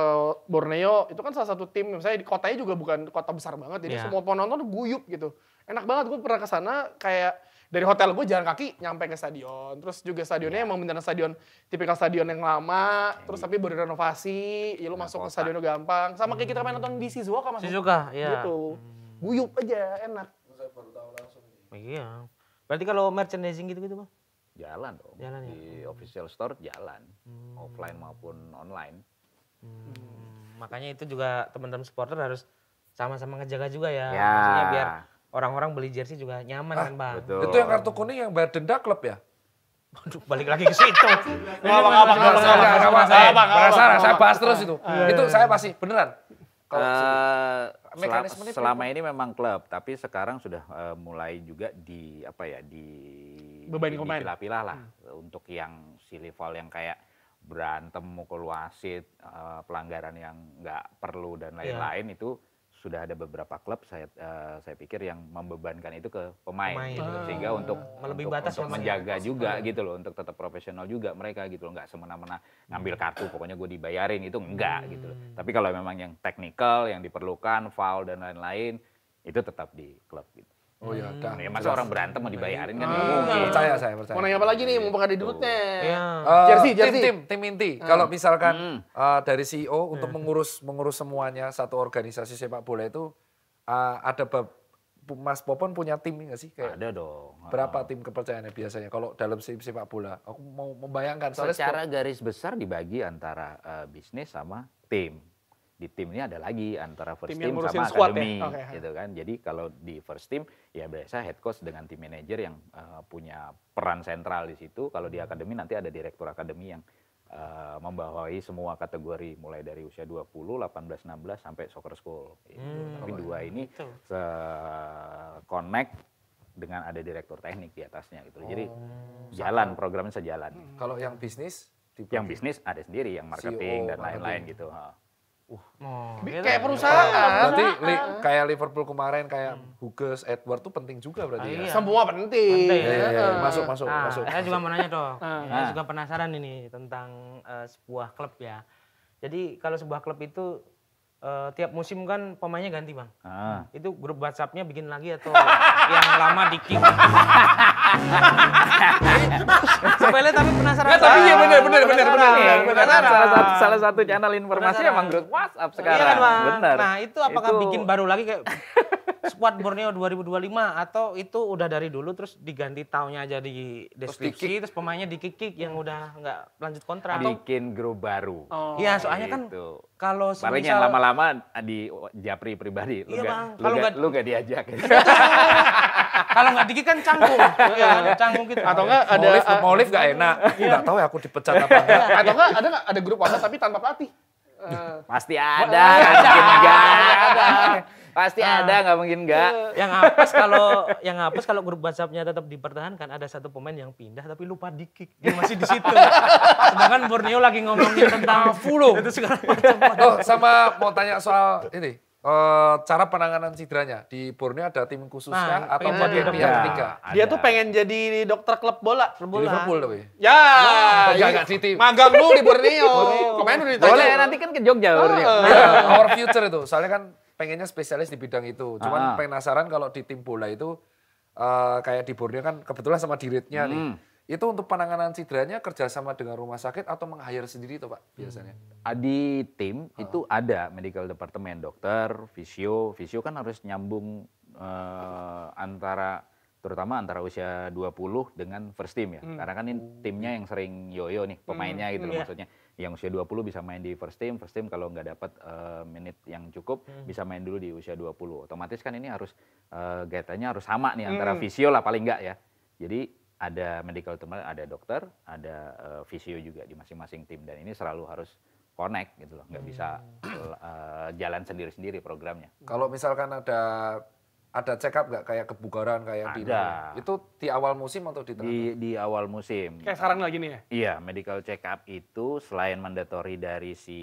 Speaker 1: Borneo itu kan salah satu tim, misalnya di kotanya juga bukan kota besar banget, jadi semua penonton tuh guyup gitu. Enak banget, gue pernah ke sana kayak dari hotel gue jalan kaki nyampe ke stadion. Terus juga stadionnya emang beneran stadion, tipikal stadion yang lama, terus tapi baru renovasi, ya lu masuk ke stadionnya gampang. Sama kayak kita main nonton di Shizuoka masuk.
Speaker 2: Shizuoka, ya.
Speaker 1: Gitu. Guyup aja, enak.
Speaker 4: Saya baru tahu langsung.
Speaker 2: Iya. Berarti kalau merchandising gitu-gitu Bang?
Speaker 3: Jalan dong.
Speaker 2: Jalan ya?
Speaker 3: Di official store jalan. Offline maupun online.
Speaker 2: Makanya itu juga teman-teman supporter harus sama-sama ngejaga juga ya.
Speaker 3: Ya.
Speaker 2: Maksudnya biar orang-orang beli jersey juga nyaman kan Bang.
Speaker 3: Betul.
Speaker 4: Itu yang kartu kuning yang bayar denda klub ya?
Speaker 2: Waduh, balik lagi ke situ.
Speaker 4: Penasaran, saya bahas terus itu. Itu saya pasti beneran. Mekanismenya
Speaker 3: Selama ini memang klub, tapi sekarang sudah mulai juga
Speaker 1: Beban pemain.
Speaker 3: dipilah-pilah lah untuk yang si rival yang kayak berantem, mukul wasit, pelanggaran yang nggak perlu dan lain-lain itu sudah ada beberapa klub saya pikir yang membebankan itu ke pemain. Gitu. Sehingga untuk
Speaker 2: melebihi batas
Speaker 3: untuk menjaga juga gitu loh, untuk tetap profesional juga mereka gitu loh, nggak semena-mena ngambil kartu pokoknya gue dibayarin itu enggak gitu loh. Tapi kalau memang yang teknikal yang diperlukan foul dan lain-lain itu tetap di klub gitu.
Speaker 4: Oh ya, dah.
Speaker 3: Ya, masa orang berantem mau dibayarin kan nggak mungkin.
Speaker 4: Percaya saya, percaya.
Speaker 1: Mau nanya apa lagi nih, mumpung ada duitnya.
Speaker 2: Iya.
Speaker 1: Jersey.
Speaker 4: Tim inti. Kalau misalkan dari CEO untuk mengurus semuanya satu organisasi sepak bola itu ada Mas Popon punya tim nggak sih? Kayak
Speaker 3: Ada dong.
Speaker 4: berapa tim kepercayaannya biasanya kalau dalam sepak bola? Aku mau membayangkan. soalnya
Speaker 3: Secara garis besar dibagi antara bisnis sama tim. Di tim ini ada lagi antara first
Speaker 1: Tim yang
Speaker 3: team
Speaker 1: ngurusin
Speaker 3: sama
Speaker 1: squad ya?
Speaker 3: academy
Speaker 1: Oke.
Speaker 3: gitu kan. Jadi kalau di first team ya biasa head coach dengan tim manager yang punya peran sentral di situ. Kalau di academy nanti ada direktur academy yang membawahi semua kategori mulai dari usia 20, 18, 16 sampai soccer school. Gitu. Tapi dua ini connect dengan ada direktur teknik di atasnya gitu. Jadi jalan programnya sejalan.
Speaker 4: kalau yang bisnis
Speaker 3: Yang bisnis ada sendiri, yang marketing
Speaker 4: CEO,
Speaker 3: dan lain-lain gitu.
Speaker 1: Kayak perusahaan.
Speaker 4: berarti kayak Liverpool kemarin kayak Hughes, Edward tuh penting juga berarti ya.
Speaker 1: Semua penting.
Speaker 2: Penting.
Speaker 4: Iya. Masuk.
Speaker 2: Nah, saya juga mau nanya dong. Saya juga penasaran ini tentang sebuah klub ya. Jadi kalau sebuah klub itu tiap musim kan pemainnya ganti Bang. Itu grup WhatsApp-nya bikin lagi atau yang lama di-keep? Sepele tapi penasaran.
Speaker 1: Tapi iya bener.
Speaker 3: Salah satu channel informasi
Speaker 2: Penasaran.
Speaker 3: emang grup WhatsApp
Speaker 2: Iya
Speaker 3: sekarang.
Speaker 2: kan, Bang?
Speaker 3: Bener.
Speaker 2: Nah, itu apakah bikin baru lagi kayak squad Borneo 2025 atau itu udah dari dulu terus diganti tahunnya aja di deskripsi terus pemainnya di-kick yang udah nggak lanjut kontrak atau
Speaker 3: Bikin grup baru.
Speaker 2: iya soalnya kan
Speaker 3: Gitu.
Speaker 2: kalau
Speaker 3: Paling
Speaker 2: semisal
Speaker 3: yang lama-lama di Japri pribadi.
Speaker 2: Iya, Bang. Kalau
Speaker 3: Lu gak diajak.
Speaker 2: kalau nggak di-kick kan canggung. Iya, canggung gitu.
Speaker 1: Atau enggak ada
Speaker 4: Mau live gak enak. Nggak tahu ya aku dipecat apa enggak.
Speaker 1: atau enggak ada grup WhatsApp tapi tanpa pelatih.
Speaker 3: Pasti ada, nggak mungkin enggak. Pasti ada, nggak mungkin enggak.
Speaker 2: Yang apes kalau grup WhatsApp-nya tetap dipertahankan ada satu pemain yang pindah tapi lupa di-kick. Dia masih di situ. Sedangkan Borneo lagi ngomongin tentang itu segala macam.
Speaker 4: Oh, sama mau tanya soal ini. Cara penanganan cederanya di Borneo ada tim khususnya
Speaker 2: Nah,
Speaker 4: atau
Speaker 2: pengen
Speaker 4: pakai
Speaker 2: jadi
Speaker 4: pihak
Speaker 3: dokter.
Speaker 4: ketiga?
Speaker 1: Dia tuh pengen jadi dokter klub bola.
Speaker 4: Di Liverpool tapi.
Speaker 1: Ya,
Speaker 4: Enggak di tim.
Speaker 1: magang lu di Borneo. Kemarin udah ditanya.
Speaker 3: Boleh nanti kan ke Jogja. Borneo.
Speaker 4: Our future itu. Soalnya kan pengennya spesialis di bidang itu. Cuman penasaran kalau di tim bola itu kayak di Borneo kan kebetulan sama Diritnya nih. Itu untuk penanganan cederanya kerjasama dengan rumah sakit atau meng-hire sendiri tuh Pak biasanya?
Speaker 3: Di tim itu ada medical department, dokter, visio kan harus nyambung terutama antara usia 20 dengan first team ya. Karena kan ini timnya yang sering yoyo nih pemainnya gitu loh maksudnya. Yang usia 20 bisa main di first team kalau nggak dapat menit yang cukup bisa main dulu di usia 20. Otomatis kan ini harus gaitanya harus sama nih antara visio lah paling nggak ya. Jadi ada medical team, ada dokter, ada visio juga di masing-masing tim dan ini selalu harus connect gitu loh, nggak bisa jalan sendiri-sendiri programnya.
Speaker 4: Kalau misalkan ada check up nggak kayak kebugaran kayak di
Speaker 3: Ada.
Speaker 4: itu di awal musim atau di tengah?
Speaker 3: Di awal musim.
Speaker 1: Kayak sekarang lagi nih ya.
Speaker 3: Iya, medical check up itu selain mandatory dari si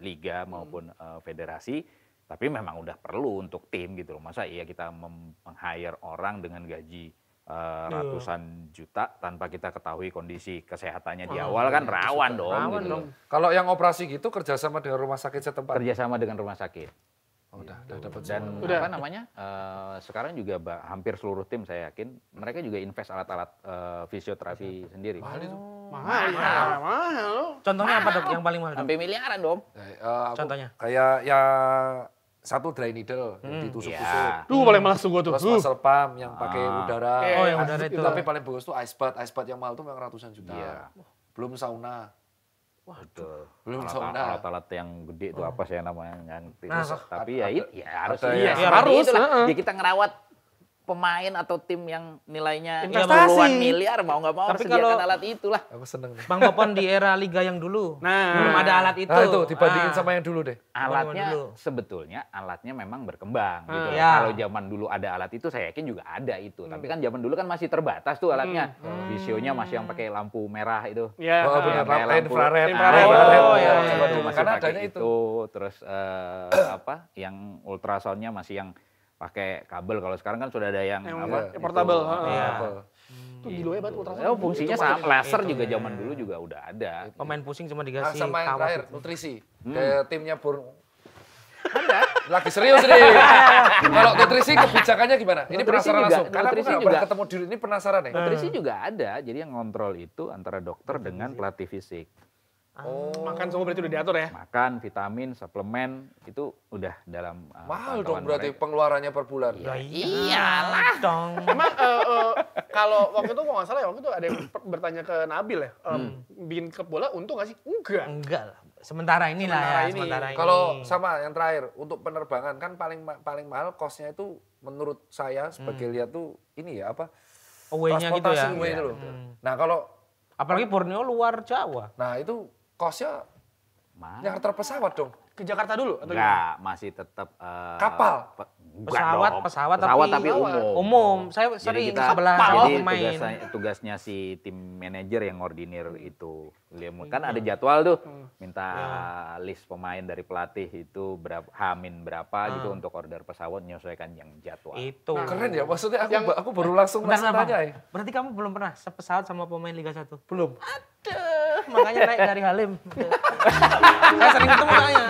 Speaker 3: liga maupun federasi, tapi memang udah perlu untuk tim gitu loh. Masa iya kita meng-hire orang dengan gaji ratusan juta tanpa kita ketahui kondisi kesehatannya di awal kan rawan dong.
Speaker 2: Rawan
Speaker 3: gitu.
Speaker 2: dong.
Speaker 4: Kalau yang operasi gitu kerjasama dengan rumah sakit setempat.
Speaker 3: Kerjasama dengan rumah sakit.
Speaker 4: Oh, udah dapat
Speaker 3: Dan
Speaker 1: Udah.
Speaker 3: apa namanya? Sekarang juga hampir seluruh tim saya yakin mereka juga invest alat-alat fisioterapi sendiri.
Speaker 4: Mahal itu.
Speaker 1: Mahal.
Speaker 2: Contohnya apa dok yang paling mahal dok?
Speaker 3: Sampai miliaran dong.
Speaker 2: Contohnya?
Speaker 4: Kayak ya satu dry needle yang ditusuk-tusuk.
Speaker 3: Iya.
Speaker 1: Duh paling males tuh gue tuh.
Speaker 4: Terus muscle pump yang pakai udara.
Speaker 2: Oh, yang udara itu.
Speaker 4: Tapi paling bagus tuh ice bath yang mahal tuh memang ratusan juta.
Speaker 3: Iya.
Speaker 4: Belum sauna.
Speaker 3: Betul.
Speaker 4: Belum sauna.
Speaker 3: Alat-alat yang gede itu apa sih namanya? Yang
Speaker 2: Nah,
Speaker 3: tapi ya harus.
Speaker 4: ada
Speaker 3: Iya,
Speaker 1: yang-
Speaker 3: harus.
Speaker 1: harus,
Speaker 3: Itulah.
Speaker 1: heeh.
Speaker 3: Ya kita ngerawat pemain atau tim yang nilainya
Speaker 1: Investasi.
Speaker 3: puluhan miliar mau nggak mau
Speaker 2: Tapi
Speaker 3: harus sediakan
Speaker 2: kalau-
Speaker 3: alat itulah.
Speaker 4: Aku seneng nih.
Speaker 2: Bang Popon di era Liga yang dulu.
Speaker 1: Nah.
Speaker 2: Belum ada alat itu.
Speaker 4: Nah itu dibandingin
Speaker 2: Ah.
Speaker 4: sama yang dulu deh.
Speaker 3: Alatnya
Speaker 2: dulu.
Speaker 3: sebetulnya alatnya memang berkembang gitu.
Speaker 2: Iya.
Speaker 3: Kalau zaman dulu ada alat itu saya yakin juga ada itu. Tapi kan zaman dulu kan masih terbatas tuh alatnya. Visionya masih yang pakai lampu merah itu.
Speaker 1: Ya.
Speaker 4: Oh, benar.
Speaker 3: Yang kayak lampu
Speaker 4: Infrared.
Speaker 1: Infrared.
Speaker 2: Oh, iya, iya,
Speaker 3: Zaman
Speaker 2: iya.
Speaker 3: dulu masih
Speaker 4: Karena
Speaker 3: pakai
Speaker 4: adanya itu.
Speaker 3: Terus apa? Yang ultrasonnya masih yang pakai kabel. Kalau sekarang kan sudah ada yang
Speaker 1: Yang
Speaker 3: apa?
Speaker 1: portable.
Speaker 2: Iya.
Speaker 1: Itu gila ya banget ultrasound.
Speaker 3: Oh, fungsinya sama. Laser
Speaker 2: Itu,
Speaker 3: juga
Speaker 2: iya.
Speaker 3: zaman dulu juga udah ada.
Speaker 2: Pemain pusing cuma
Speaker 4: Ah,
Speaker 2: dikasih
Speaker 4: sama yang
Speaker 2: kawat
Speaker 4: terakhir,
Speaker 2: itu.
Speaker 4: nutrisi. Kayak timnya Lagi serius nih. Kalau nutrisi kebijakannya gimana? Ini
Speaker 3: Nutrisi
Speaker 4: penasaran
Speaker 3: juga,
Speaker 4: langsung. Karena aku
Speaker 3: nutrisi
Speaker 4: nggak
Speaker 3: juga.
Speaker 4: pernah ketemu diri ini penasaran nih.
Speaker 3: Nutrisi juga ada. Jadi yang ngontrol itu antara dokter dengan pelatih fisik.
Speaker 1: Makan semua berarti udah diatur ya.
Speaker 3: Makan, vitamin, suplemen itu udah dalam
Speaker 4: Mahal
Speaker 3: pantauan
Speaker 4: dong berarti
Speaker 3: mereka.
Speaker 4: pengeluarannya per bulan.
Speaker 2: Ya
Speaker 3: Iyalah.
Speaker 2: dong.
Speaker 1: Emang kalau waktu itu kok nggak salah ya, waktu itu ada yang bertanya ke Nabil ya, bikin klub bola untung nggak sih? Enggak.
Speaker 2: Enggak lah. Sementara inilah
Speaker 1: Sementara
Speaker 2: ya.
Speaker 1: ini.
Speaker 2: Sementara ini.
Speaker 4: Kalau sama yang terakhir untuk penerbangan kan paling mahal cost-nya itu menurut saya sebagai lihat tuh ini ya apa?
Speaker 2: away-nya gitu ya.
Speaker 4: transportasi away itu loh. Nah, kalau
Speaker 2: Apalagi Borneo luar Jawa.
Speaker 4: nah itu cost-nya
Speaker 3: Mahal.
Speaker 4: charter pesawat dong.
Speaker 1: Ke Jakarta dulu atau gimana?
Speaker 3: Enggak, masih tetap
Speaker 4: Kapal?
Speaker 2: Pesawat
Speaker 3: tapi umum.
Speaker 2: Umum. Saya
Speaker 3: Jadi
Speaker 2: sering
Speaker 3: kita
Speaker 2: sebelah
Speaker 3: jadi
Speaker 2: pemain.
Speaker 3: tugasnya si tim manajer yang ngordinir itu. Kan ada jadwal tuh, minta list pemain dari pelatih itu berapa hamin berapa gitu untuk order pesawat menyesuaikan yang jadwal.
Speaker 2: Itu.
Speaker 4: Keren ya, maksudnya aku baru langsung
Speaker 2: Bentar, Bang.
Speaker 4: tanya ya.
Speaker 2: Berarti kamu belum pernah sepesawat sama pemain Liga 1?
Speaker 4: Belum.
Speaker 2: Makanya naik dari Halim. Saya sering ketemu soalnya.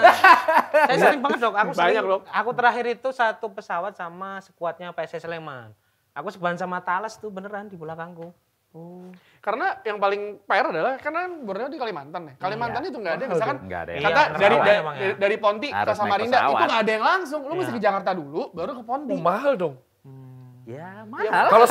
Speaker 2: Saya sering banget dok.
Speaker 1: Banyak, Dok.
Speaker 2: Aku terakhir itu satu pesawat sama skuadnya PSS Sleman. Aku seban sama Thales tuh beneran di belakangku.
Speaker 1: Karena yang paling fair adalah karena Borneo di Kalimantan ya. Kalimantan itu nggak ada, misalkan
Speaker 3: Nggak ada ya.
Speaker 1: kata
Speaker 2: Iya,
Speaker 1: dari
Speaker 2: pesawatnya emang ya.
Speaker 1: dari Ponti ke
Speaker 3: Harus naik
Speaker 1: Samarinda
Speaker 3: pesawat.
Speaker 1: itu nggak ada yang langsung. Lu mesti ke Jakarta dulu, baru ke Ponti.
Speaker 4: Mahal dong.
Speaker 3: Ya mahal.
Speaker 4: Kalau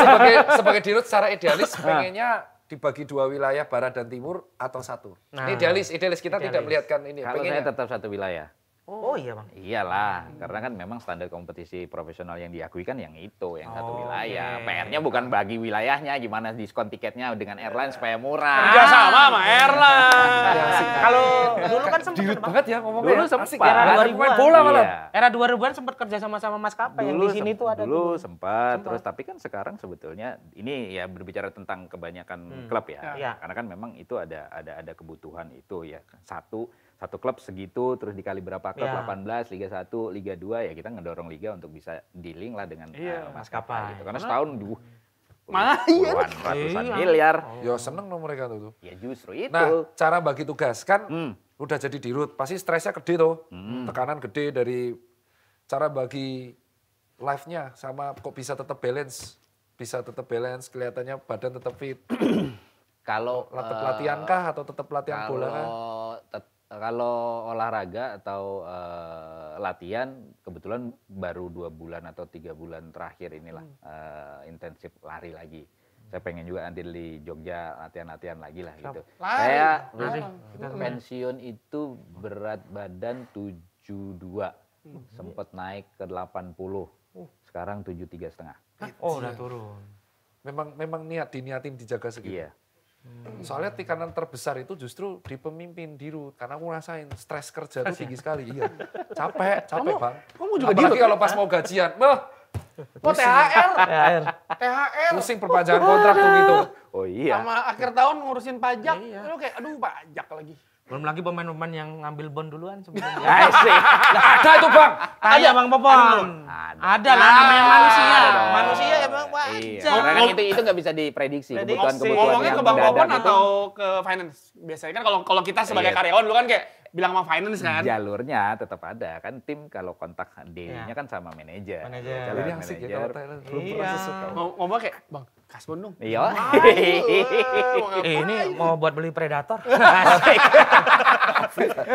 Speaker 4: sebagai dirut secara idealis pengennya dibagi dua wilayah barat dan timur atau satu.
Speaker 2: Nah.
Speaker 4: Ini idealis kita tidak
Speaker 2: Idealis.
Speaker 4: melihatkan ini.
Speaker 3: Kalau saya
Speaker 4: Pengennya.
Speaker 3: tetap satu wilayah.
Speaker 2: Oh iya bang.
Speaker 3: Iyalah, karena kan memang standar kompetisi profesional yang diakui kan yang itu, yang satu
Speaker 2: Oh,
Speaker 3: wilayah.
Speaker 2: oke.
Speaker 3: PR-nya bukan bagi wilayahnya, gimana diskon tiketnya dengan airline supaya murah.
Speaker 1: Kerja sama sama airline.
Speaker 2: Kalau dulu kan sempat
Speaker 4: Dirut banget ya ngomongnya.
Speaker 3: Dulu
Speaker 4: Asik
Speaker 3: sempat.
Speaker 4: ya.
Speaker 2: Era
Speaker 4: Ada
Speaker 2: 2000-an.
Speaker 4: pemain bola malah.
Speaker 3: Iya.
Speaker 2: era 2000-an sempat kerja sama maskapai yang di sini tuh ada
Speaker 3: dulu
Speaker 2: tuh.
Speaker 3: sempat, terus tapi kan sekarang sebetulnya ini ya berbicara tentang kebanyakan klub ya.
Speaker 2: Ya.
Speaker 3: Karena kan memang itu ada kebutuhan itu ya. Satu klub segitu terus dikali berapa klub,
Speaker 2: Ya.
Speaker 3: 18, Liga 1, Liga 2 ya kita ngedorong liga untuk bisa dealing lah dengan
Speaker 2: maskapai.
Speaker 3: gitu. Karena setahun
Speaker 1: Iya.
Speaker 3: puluhan ratusan
Speaker 2: Iya.
Speaker 3: miliar.
Speaker 4: Ya seneng dong mereka tuh.
Speaker 3: Ya justru itu.
Speaker 4: Nah, cara bagi tugas kan
Speaker 3: Hmm.
Speaker 4: udah jadi dirut, pasti stresnya gede tuh. Tekanan gede dari cara bagi life-nya sama kok bisa tetap balance. Bisa tetap balance, kelihatannya badan tetap fit.
Speaker 3: Kalau
Speaker 4: Latihan kah atau tetap latihan bola kah?
Speaker 3: Kalau olahraga atau latihan kebetulan baru 2 bulan atau 3 bulan terakhir inilah intensif lari lagi. Saya pengen juga nanti di Jogja latihan-latihan lagi lah gitu.
Speaker 1: Lari.
Speaker 3: Saya
Speaker 2: Lari.
Speaker 3: pensiun itu berat badan 72, sempat naik ke 80, sekarang 73,5.
Speaker 2: Oh udah turun.
Speaker 4: Memang diniatin dijaga segitu.
Speaker 3: Iya.
Speaker 4: Soalnya tekanan terbesar itu justru di pemimpin dirut. Karena aku ngerasain stres kerja itu tinggi sekali. Iya. Capek Bang.
Speaker 1: Kamu juga
Speaker 4: Apalagi
Speaker 1: dirut?
Speaker 4: kalau pas mau gajian.
Speaker 1: Oh THR,
Speaker 2: THR.
Speaker 1: THR.
Speaker 4: Pusing perpanjangan kontrak tuh gitu.
Speaker 3: Oh iya.
Speaker 1: Sama akhir tahun ngurusin pajak. Lu kayak aduh pajak lagi.
Speaker 2: Belum lagi pemain-pemain yang ngambil bon duluan sebelumnya.
Speaker 3: Asik.
Speaker 4: Ada itu Bang.
Speaker 2: Tanya Bang Popon.
Speaker 3: Ada.
Speaker 2: Ada lah namanya manusia.
Speaker 3: Ada dong.
Speaker 2: Manusia ya Bang
Speaker 3: Iya.
Speaker 2: wajar.
Speaker 3: Karena kan itu nggak bisa diprediksi kebutuhan-kebutuhan
Speaker 1: Ngomongnya
Speaker 3: yang
Speaker 1: ke Bang
Speaker 3: mendadak
Speaker 1: Popon
Speaker 3: itu.
Speaker 1: atau ke finance? Biasanya kan kalau kita sebagai
Speaker 3: Iya.
Speaker 1: karyawan dulu kan kayak bilang sama finance kan.
Speaker 3: Jalurnya tetap ada kan, tim kalau kontak daily-nya kan sama manajer.
Speaker 2: Manajer.
Speaker 3: Jalan
Speaker 4: Ini asik ya kalau Thailand. Belum pernah sesuk.
Speaker 1: Ngomong kayak, Bang, kasbon dong.
Speaker 3: Iya.
Speaker 2: Ini mau buat beli Predator.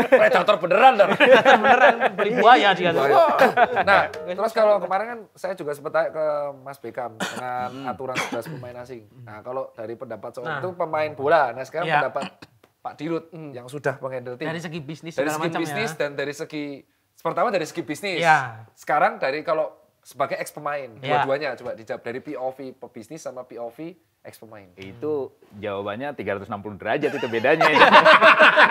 Speaker 4: Predator beneran dong.
Speaker 2: Beneran beli buaya dia tuh.
Speaker 4: Nah, terus kalau kemarin kan saya juga sempat tanya ke Mas Bekam dengan aturan 11 pemain asing. Nah, kalau dari pendapat soal itu pemain bola. Nah, sekarang
Speaker 2: Iya.
Speaker 4: pendapat Pak Dirut yang sudah menghandle tim.
Speaker 2: Dari segi bisnis
Speaker 4: Dari
Speaker 2: segala
Speaker 4: segi
Speaker 2: macam
Speaker 4: bisnis
Speaker 2: ya.
Speaker 4: dan dari segi pertama dari segi bisnis.
Speaker 2: Iya.
Speaker 4: Sekarang dari kalau sebagai ex pemain,
Speaker 2: Iya.
Speaker 4: dua-duanya coba dijawab dari POV pebisnis sama POV ex pemain.
Speaker 3: Itu jawabannya 360 derajat itu bedanya.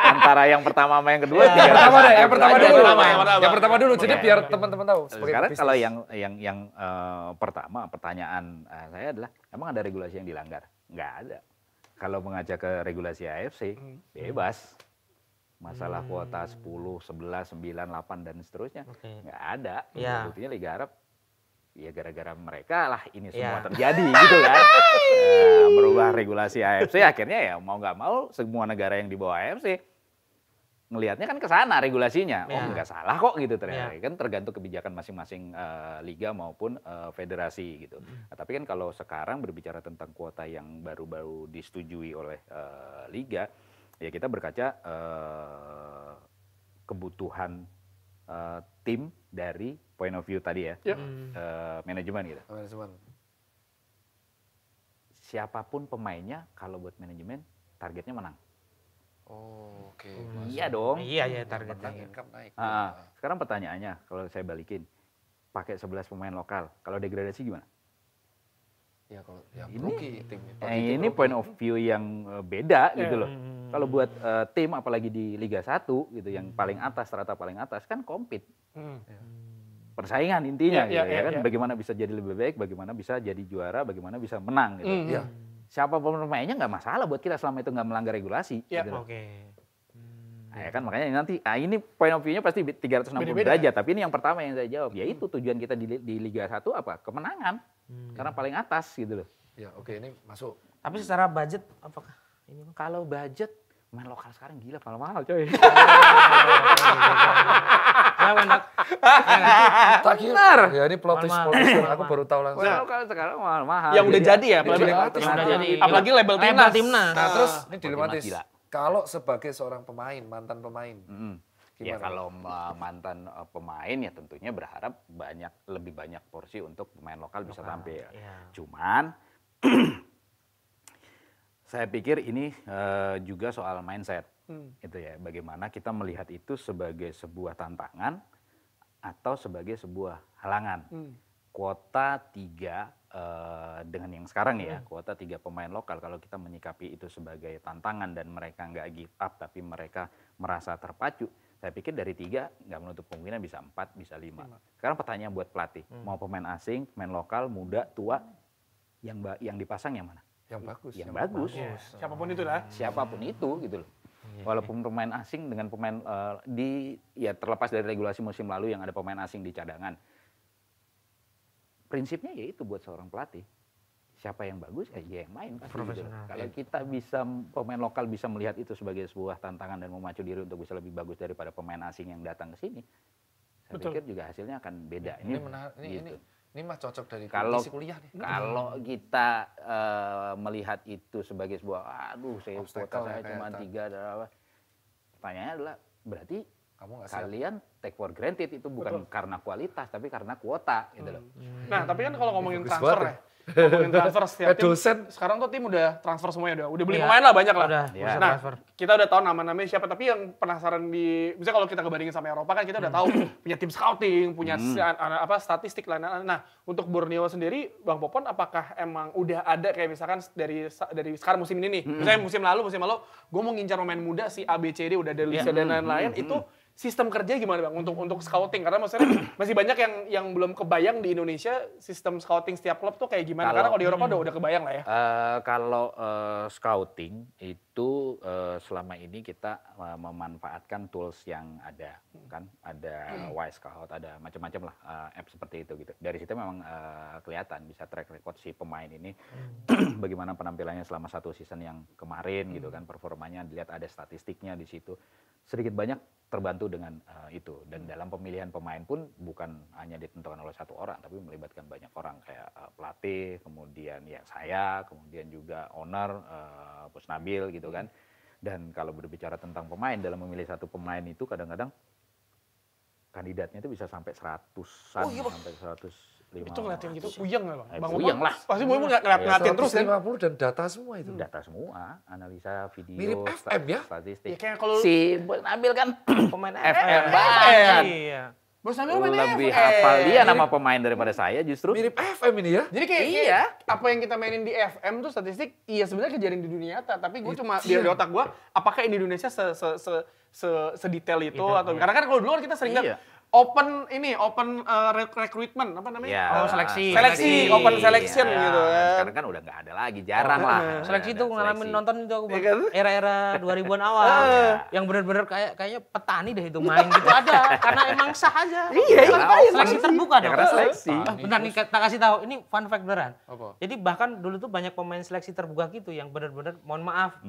Speaker 3: Antara yang pertama sama yang kedua.
Speaker 2: Iya.
Speaker 4: Yang pertama deh, yang pertama
Speaker 3: derajat.
Speaker 4: dulu.
Speaker 1: Pertama.
Speaker 4: Yang pertama dulu, jadi
Speaker 3: Oke.
Speaker 4: biar teman-teman tahu. sebagai
Speaker 3: Sekarang
Speaker 4: pebisnis.
Speaker 3: kalau yang pertama pertanyaan saya adalah emang ada regulasi yang dilanggar? Nggak ada. Kalau mengajak ke regulasi AFC bebas. Masalah kuota 10, 11, 9, 8 dan seterusnya
Speaker 2: Oke.
Speaker 3: nggak ada.
Speaker 2: Iya.
Speaker 3: Buktinya Liga Arab ya gara-gara mereka lah ini semua
Speaker 2: Iya.
Speaker 3: terjadi gitu kan. Merubah regulasi AFC akhirnya ya mau nggak mau semua negara yang di bawah AFC ngelihatnya kan ke sana regulasinya. Oh
Speaker 2: Iya.
Speaker 3: nggak salah kok gitu ternyata.
Speaker 2: Iya.
Speaker 3: Kan tergantung kebijakan masing-masing liga maupun federasi gitu. Nah, tapi kan kalau sekarang berbicara tentang kuota yang baru-baru disetujui oleh liga, ya kita berkaca kebutuhan tim dari point of view tadi ya,
Speaker 1: Yep.
Speaker 3: manajemen gitu.
Speaker 4: Manajemen.
Speaker 3: Siapapun pemainnya kalau buat manajemen targetnya menang.
Speaker 4: Oh, oke.
Speaker 3: Iya dong.
Speaker 2: Iya ya
Speaker 4: Menang,
Speaker 2: targetnya.
Speaker 4: income naik.
Speaker 3: Sekarang pertanyaannya kalau saya balikin, pakai 11 pemain lokal, kalau degradasi gimana?
Speaker 4: Ya kalau yang
Speaker 3: Ini-
Speaker 4: rugi timnya.
Speaker 3: Ini point of view yang beda gitu loh. Kalau buat tim apalagi di Liga 1 gitu yang paling atas, strata paling atas kan compete.
Speaker 1: Hmm.
Speaker 3: Persaingan intinya
Speaker 1: Iya,
Speaker 3: gitu
Speaker 1: iya,
Speaker 3: ya kan.
Speaker 1: iya.
Speaker 3: Bagaimana bisa jadi lebih baik, bagaimana bisa jadi juara, bagaimana bisa menang gitu.
Speaker 1: Hmm.
Speaker 4: Iya.
Speaker 3: Siapa pemainnya nggak masalah buat kita selama itu nggak melanggar regulasi.
Speaker 1: Iya.
Speaker 3: Gitu loh.
Speaker 2: Oke.
Speaker 3: Nah, ya kan makanya nanti ini point of view-nya pasti 360
Speaker 1: Beda-beda.
Speaker 3: derajat. Tapi ini yang pertama yang saya jawab, yaitu tujuan kita di Liga 1 apa? Kemenangan. Karena paling atas gitu loh.
Speaker 4: Ya, oke ini masuk.
Speaker 2: Tapi secara budget apakah ini Bang?
Speaker 3: Kalau budget main lokal sekarang gila mahal coy.
Speaker 2: Saya mendak.
Speaker 4: Tak
Speaker 3: Benar.
Speaker 4: Ya ini plot twist,
Speaker 2: Mahal.
Speaker 4: plot twist. Aku baru tahu langsung.
Speaker 3: Main lokal sekarang mahal.
Speaker 1: Yang udah jadi ya, apalagi,
Speaker 4: dilematis.
Speaker 2: Yang udah jadi.
Speaker 1: apalagi label timnas.
Speaker 2: timnas.
Speaker 4: Nah, terus ini
Speaker 3: Timnas
Speaker 4: dilematis.
Speaker 3: gila.
Speaker 4: Kalau sebagai seorang pemain, mantan pemain,
Speaker 3: Ya
Speaker 4: gimana?
Speaker 3: kalau mantan pemain ya tentunya berharap lebih banyak porsi untuk pemain lokal bisa tampil.
Speaker 2: Iya.
Speaker 3: Cuman saya pikir ini juga soal mindset. Itu ya, bagaimana kita melihat itu sebagai sebuah tantangan atau sebagai sebuah halangan. Kuota 3 dengan yang sekarang ya, kuota 3 pemain lokal kalau kita menyikapi itu sebagai tantangan dan mereka nggak give up tapi mereka merasa terpacu, saya pikir dari 3 nggak menutup kemungkinan bisa 4, bisa 5. Sekarang pertanyaan buat pelatih, mau pemain asing, pemain lokal, muda, tua, yang dipasang yang mana?
Speaker 4: Yang bagus.
Speaker 3: Yang bagus.
Speaker 1: Siapapun itu lah.
Speaker 3: Siapapun itu gitu loh. Walaupun pemain asing dengan pemain terlepas dari regulasi musim lalu yang ada pemain asing di cadangan. Prinsipnya yaitu buat seorang pelatih. Siapa yang bagus, ya yang main pasti gitu loh. Kalau kita bisa, pemain lokal bisa melihat itu sebagai sebuah tantangan dan memacu diri untuk bisa lebih bagus daripada pemain asing yang datang ke sini. Saya pikir juga hasilnya akan beda.
Speaker 4: Ini menarik.
Speaker 3: gitu.
Speaker 4: Ini mah cocok dari
Speaker 3: Kalau
Speaker 4: kondisi kuliah nih.
Speaker 3: Kalau kita melihat itu sebagai sebuah, saya
Speaker 4: Obstacle
Speaker 3: kuota saya
Speaker 4: ya,
Speaker 3: cuma
Speaker 4: kayak
Speaker 3: 3 dan apa. Pertanyaannya adalah berarti
Speaker 4: Kamu nggak siap.
Speaker 3: kalian take for granted itu bukan karena kualitas tapi karena kuota gitu loh.
Speaker 1: Nah, tapi kan kalau ngomongin
Speaker 4: Bagus
Speaker 1: transfer
Speaker 4: banget
Speaker 1: ya. Ngomongin transfer setiap
Speaker 4: Kayak
Speaker 1: tim.
Speaker 4: dosen.
Speaker 1: Sekarang tuh tim udah transfer semuanya udah beli
Speaker 2: Iya.
Speaker 1: pemain lah banyak lah.
Speaker 2: Udah,
Speaker 3: Iya.
Speaker 2: bisa
Speaker 1: Nah,
Speaker 2: transfer.
Speaker 1: kita udah tahu nama-namanya siapa, tapi yang penasaran misalnya kalau kita kebandingin sama Eropa kan kita udah tahu punya tim scouting, punya statistik lain-lain. Nah, untuk Borneo sendiri, Bang Popon, apakah emang udah ada kayak misalkan dari sekarang musim ini nih, misalnya musim lalu, gue mau ngincar pemain muda si ABCD udah ada Lisa dan lain-lain, itu sistem kerja gimana Bang untuk scouting? Karena maksudnya masih banyak yang belum kebayang di Indonesia sistem scouting setiap klub tuh kayak gimana. Karena kalau di Eropa udah kebayang lah ya.
Speaker 3: Kalau scouting itu selama ini kita memanfaatkan tools yang ada, kan ada Wisecout, ada macam-macam lah app seperti itu gitu. Dari situ memang kelihatan bisa track record si pemain ini bagaimana penampilannya selama satu season yang kemarin gitu kan, performanya dilihat, ada statistiknya di situ. Sedikit banyak terbantu dengan itu, dan dalam pemilihan pemain pun bukan hanya ditentukan oleh satu orang tapi melibatkan banyak orang kayak pelatih, kemudian ya saya, kemudian juga owner Bos Nabil gitu kan. Dan kalau berbicara tentang pemain, dalam memilih satu pemain itu kadang-kadang kandidatnya itu bisa sampai 100-an, sampai 150.
Speaker 1: Itu ngeliatin gitu puyeng nggak Bang? Bang
Speaker 3: Puyeng lah.
Speaker 1: Pasti Bang ngeliatin terus kan?
Speaker 4: 150 dan data semua itu.
Speaker 3: Data semua, analisa video,
Speaker 4: Mirip FM ya?
Speaker 3: statistik.
Speaker 1: Ya kayak kalau
Speaker 3: Si Bos Nabil kan
Speaker 2: Pemain
Speaker 3: FM
Speaker 2: FM.
Speaker 3: banget.
Speaker 2: Iya.
Speaker 1: Bos Nabil main
Speaker 3: Lebih
Speaker 1: FM.
Speaker 3: hafal dia nama pemain daripada saya justru.
Speaker 4: Mirip FM ini ya.
Speaker 1: Jadi kayak apa yang kita mainin di FM tuh statistik, iya sebenarnya kejadian di dunia nyata. Tapi gue cuma di otak gue, apakah di Indonesia sedetail itu atau karena kan kalau dulu kan kita sering lihat open recruitment apa namanya?
Speaker 3: Ya,
Speaker 1: Seleksi, open selection gitu kan.
Speaker 3: Sekarang kan udah nggak ada lagi, jarang lah.
Speaker 2: Seleksi itu ngalamin nonton itu aku Bang.
Speaker 1: Iya kan?
Speaker 2: Era-era 2000-an awal. Yang benar-benar kayaknya petani deh itu main gitu ada karena emang sah aja.
Speaker 1: Iya,
Speaker 2: Seleksi terbuka
Speaker 3: Ya,
Speaker 2: dong.
Speaker 3: karena seleksi.
Speaker 2: Bentar nih tak kasih tahu, ini fun fact beneran.
Speaker 1: Apa?
Speaker 2: Jadi bahkan dulu tuh banyak pemain seleksi terbuka gitu yang benar-benar mohon maaf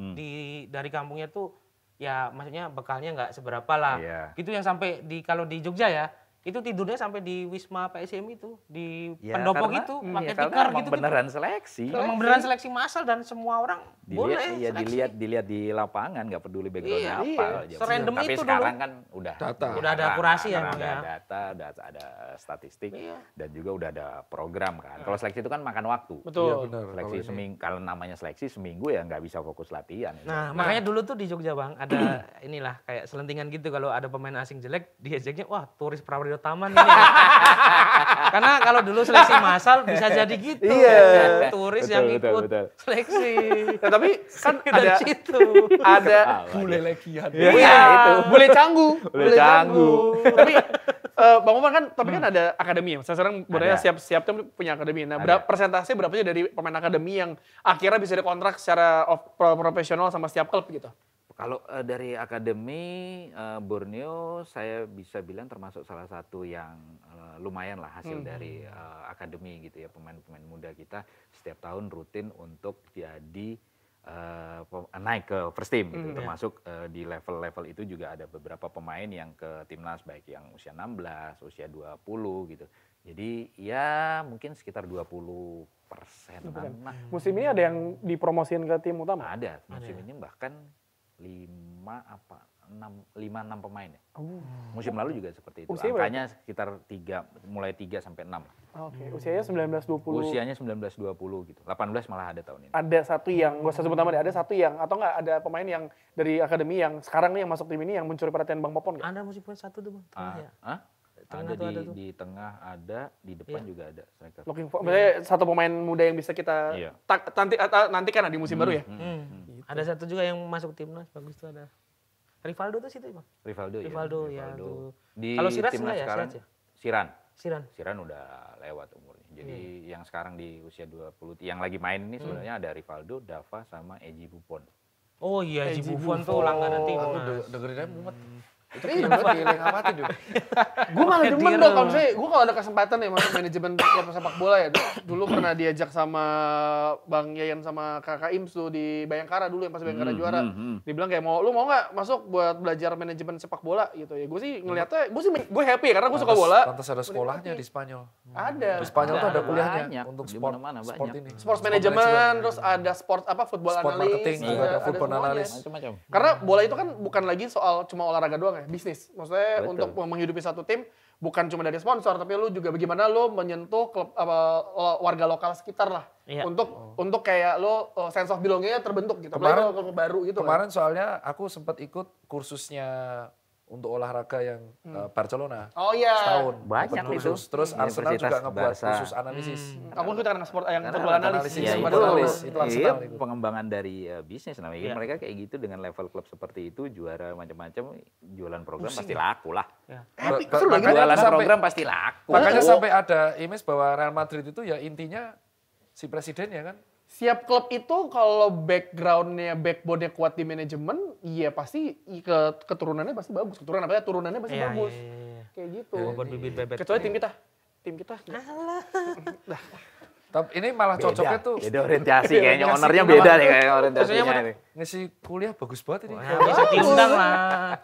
Speaker 2: dari kampungnya tuh ya maksudnya bekalnya nggak seberapa lah.
Speaker 3: Iya.
Speaker 2: Gitu yang sampai kalau di Jogja ya, itu tidurnya sampai di Wisma PSM itu, di pendopo gitu, pakai tikar gitu.
Speaker 3: Beneran seleksi.
Speaker 2: Memang beneran seleksi massal dan semua orang boleh
Speaker 3: Iya,
Speaker 2: seleksi.
Speaker 3: dilihat di lapangan, nggak peduli backgroundnya
Speaker 2: Iya,
Speaker 3: apa.
Speaker 2: iya. Serandom
Speaker 3: Tapi
Speaker 2: itu
Speaker 3: sekarang
Speaker 2: dulu.
Speaker 3: kan udah
Speaker 4: Data.
Speaker 2: Udah ada akurasi ya,
Speaker 3: udah
Speaker 2: Bang,
Speaker 3: ada
Speaker 2: ya.
Speaker 3: data, udah ada statistik,
Speaker 2: Iya.
Speaker 3: dan juga udah ada program kan. Kalau seleksi itu kan makan waktu.
Speaker 1: Betul.
Speaker 4: Iya benar.
Speaker 3: Seleksi
Speaker 4: Kalau ini.
Speaker 3: seminggu, kalau namanya seleksi seminggu ya nggak bisa fokus latihan.
Speaker 2: Nah, makanya dulu tuh di Jogja Bang, ada inilah kayak selentingan gitu kalau ada pemain asing jelek, diejeknya wah turis Prawiro Taman ini. Karena kalau dulu seleksi massal bisa jadi gitu.
Speaker 1: Iya.
Speaker 2: Turis
Speaker 3: Betul,
Speaker 2: yang
Speaker 3: betul,
Speaker 2: ikut
Speaker 3: betul.
Speaker 2: seleksi.
Speaker 1: Nah, tapi kan
Speaker 2: Dari
Speaker 1: ada
Speaker 2: situ.
Speaker 4: Bule legian.
Speaker 1: Iya,
Speaker 3: itu.
Speaker 1: boleh canggu.
Speaker 3: Boleh canggu.
Speaker 1: Tapi Bang Umar kan, tapi kan ada akademi ya. Saya sekarang berarti
Speaker 3: Ada.
Speaker 1: siap tim punya akademi. Nah,
Speaker 3: Ada.
Speaker 1: persentase berapa sih dari pemain akademi yang akhirnya bisa dikontrak secara profesional sama setiap klub gitu?
Speaker 3: Kalau dari akademi Borneo, saya bisa bilang termasuk salah satu yang lumayan lah hasil dari akademi gitu ya, pemain-pemain muda kita setiap tahun rutin untuk jadi naik ke first team gitu. Termasuk di level-level itu juga ada beberapa pemain yang ke timnas, baik yang usia 16, usia 20 gitu. Jadi ya mungkin sekitar 20%-an lah.
Speaker 1: Musim ini ada yang dipromosin ke tim utama?
Speaker 3: Ada musim ini bahkan 5-6 pemain ya. Musim lalu juga seperti itu.
Speaker 1: Usia berapa?
Speaker 3: Angkanya sekitar mulai 3 sampai 6.
Speaker 1: Oke, usianya 19-20.
Speaker 3: Usianya 19-20 gitu. 18 malah ada tahun ini.
Speaker 1: Ada satu yang, gak usah sebut nama deh, ada satu yang, atau enggak ada pemain yang dari akademi yang sekarang nih yang masuk tim ini yang mencuri perhatian Bang Popon nggak?
Speaker 2: Ada musim poin satu tuh Bang. Tengah ya. Tengah
Speaker 3: Ada
Speaker 2: tuh ada tuh.
Speaker 3: di tengah ada, di depan juga ada striker.
Speaker 1: Looking for, maksudnya satu pemain muda yang bisa kita
Speaker 3: Iya.
Speaker 1: nanti kan di musim baru ya?
Speaker 2: Ada satu juga yang masuk timnas bagus tuh ada. Rivaldo tuh situ Bang.
Speaker 3: Rivaldo ya.
Speaker 2: Rivaldo, ya, tuh.
Speaker 3: Di
Speaker 2: Kalau Siras
Speaker 3: timnas
Speaker 2: enggak ya?
Speaker 3: sekarang
Speaker 2: Siras ya?
Speaker 3: Siran.
Speaker 2: Siran.
Speaker 3: Siran udah lewat umurnya. Jadi yang sekarang di usia 20, yang lagi main ini sebenarnya ada Rivaldo, Dava sama Eji Buffon.
Speaker 2: Oh iya, Eji Buffon tuh langganan timnas.
Speaker 4: Dengerin aja mumet. Itu kayaknya buat ngapain tuh.
Speaker 1: Gue malah
Speaker 2: Pakai
Speaker 1: demen
Speaker 2: deal.
Speaker 1: dong, kalau misalnya gue kalau ada kesempatan ya masuk manajemen klub sepak bola ya. Dulu pernah diajak sama Bang Yayan sama Kakak Ims tuh di Bayangkara dulu yang pas Bayangkara juara. Dibilang kayak lu mau nggak masuk buat belajar manajemen sepak bola gitu ya. Gue sih ngeliatnya, gue happy karena gue suka bola.
Speaker 4: Pantas ada sekolahnya di Spanyol.
Speaker 1: Ada.
Speaker 4: Di Spanyol tuh ada kuliahnya
Speaker 3: banyak.
Speaker 4: untuk
Speaker 3: Di
Speaker 4: sport,
Speaker 3: mana-mana
Speaker 4: sport
Speaker 3: banyak.
Speaker 4: ini.
Speaker 1: Sports management, terus ada sport
Speaker 4: Sport
Speaker 1: analis,
Speaker 4: marketing, juga ada football
Speaker 1: semuanya.
Speaker 4: analis.
Speaker 3: Macam-macam.
Speaker 1: Karena bola itu kan bukan lagi soal cuma olahraga doang ya, bisnis. Maksudnya
Speaker 3: Betul.
Speaker 1: untuk menghidupi satu tim bukan cuma dari sponsor, tapi lu juga bagaimana lu menyentuh klub warga lokal sekitar lah.
Speaker 2: Iya.
Speaker 1: Untuk kayak lu sense of belonging-nya terbentuk gitu.
Speaker 4: Kemarin-
Speaker 1: Apalagi kalau klub baru gitu
Speaker 4: Kemarin soalnya aku sempat ikut kursusnya untuk olahraga yang Barcelona.
Speaker 1: Oh iya.
Speaker 4: Setahun.
Speaker 3: Banyak
Speaker 4: dapat
Speaker 3: itu.
Speaker 4: khusus. Terus Arsenal juga
Speaker 3: Universitas
Speaker 4: ngebuat
Speaker 3: Barca.
Speaker 4: khusus analisis.
Speaker 1: Aku ikut karena sport yang
Speaker 3: Karena
Speaker 1: football analis.
Speaker 4: analisis.
Speaker 3: Ya,
Speaker 4: Sempat
Speaker 3: itu,
Speaker 4: analis, itu Arsenal
Speaker 3: iya,
Speaker 4: itu.
Speaker 3: pengembangan dari bisnis namanya.
Speaker 2: Iya.
Speaker 3: Mereka kayak gitu dengan level klub seperti itu, juara macam-macam, jualan program pasti laku lah.
Speaker 1: Seru lagi.
Speaker 3: Jualan
Speaker 4: sampai-
Speaker 3: program pasti laku.
Speaker 4: Makanya sampai ada image bahwa Real Madrid itu ya intinya si presiden ya kan.
Speaker 1: Siap klub itu kalau background-nya, backbone-nya kuat di manajemen, iya pasti keturunannya pasti bagus. Keturunan apa ya? Turunannya pasti
Speaker 2: Iya,
Speaker 1: bagus.
Speaker 2: iya, iya.
Speaker 1: Kayak gitu.
Speaker 2: Bobot bibit bebek.
Speaker 1: Kecuali tim kita. Tim kita.
Speaker 4: Tapi ini malah cocoknya tuh
Speaker 3: Beda orientasi kayaknya,
Speaker 4: Orientasi
Speaker 3: ownernya
Speaker 4: kenapa?
Speaker 3: beda nih kayak orientasinya
Speaker 2: Maksudnya
Speaker 3: ini.
Speaker 4: ngisi kuliah bagus banget ini.
Speaker 2: Wah, bisa diundang lah.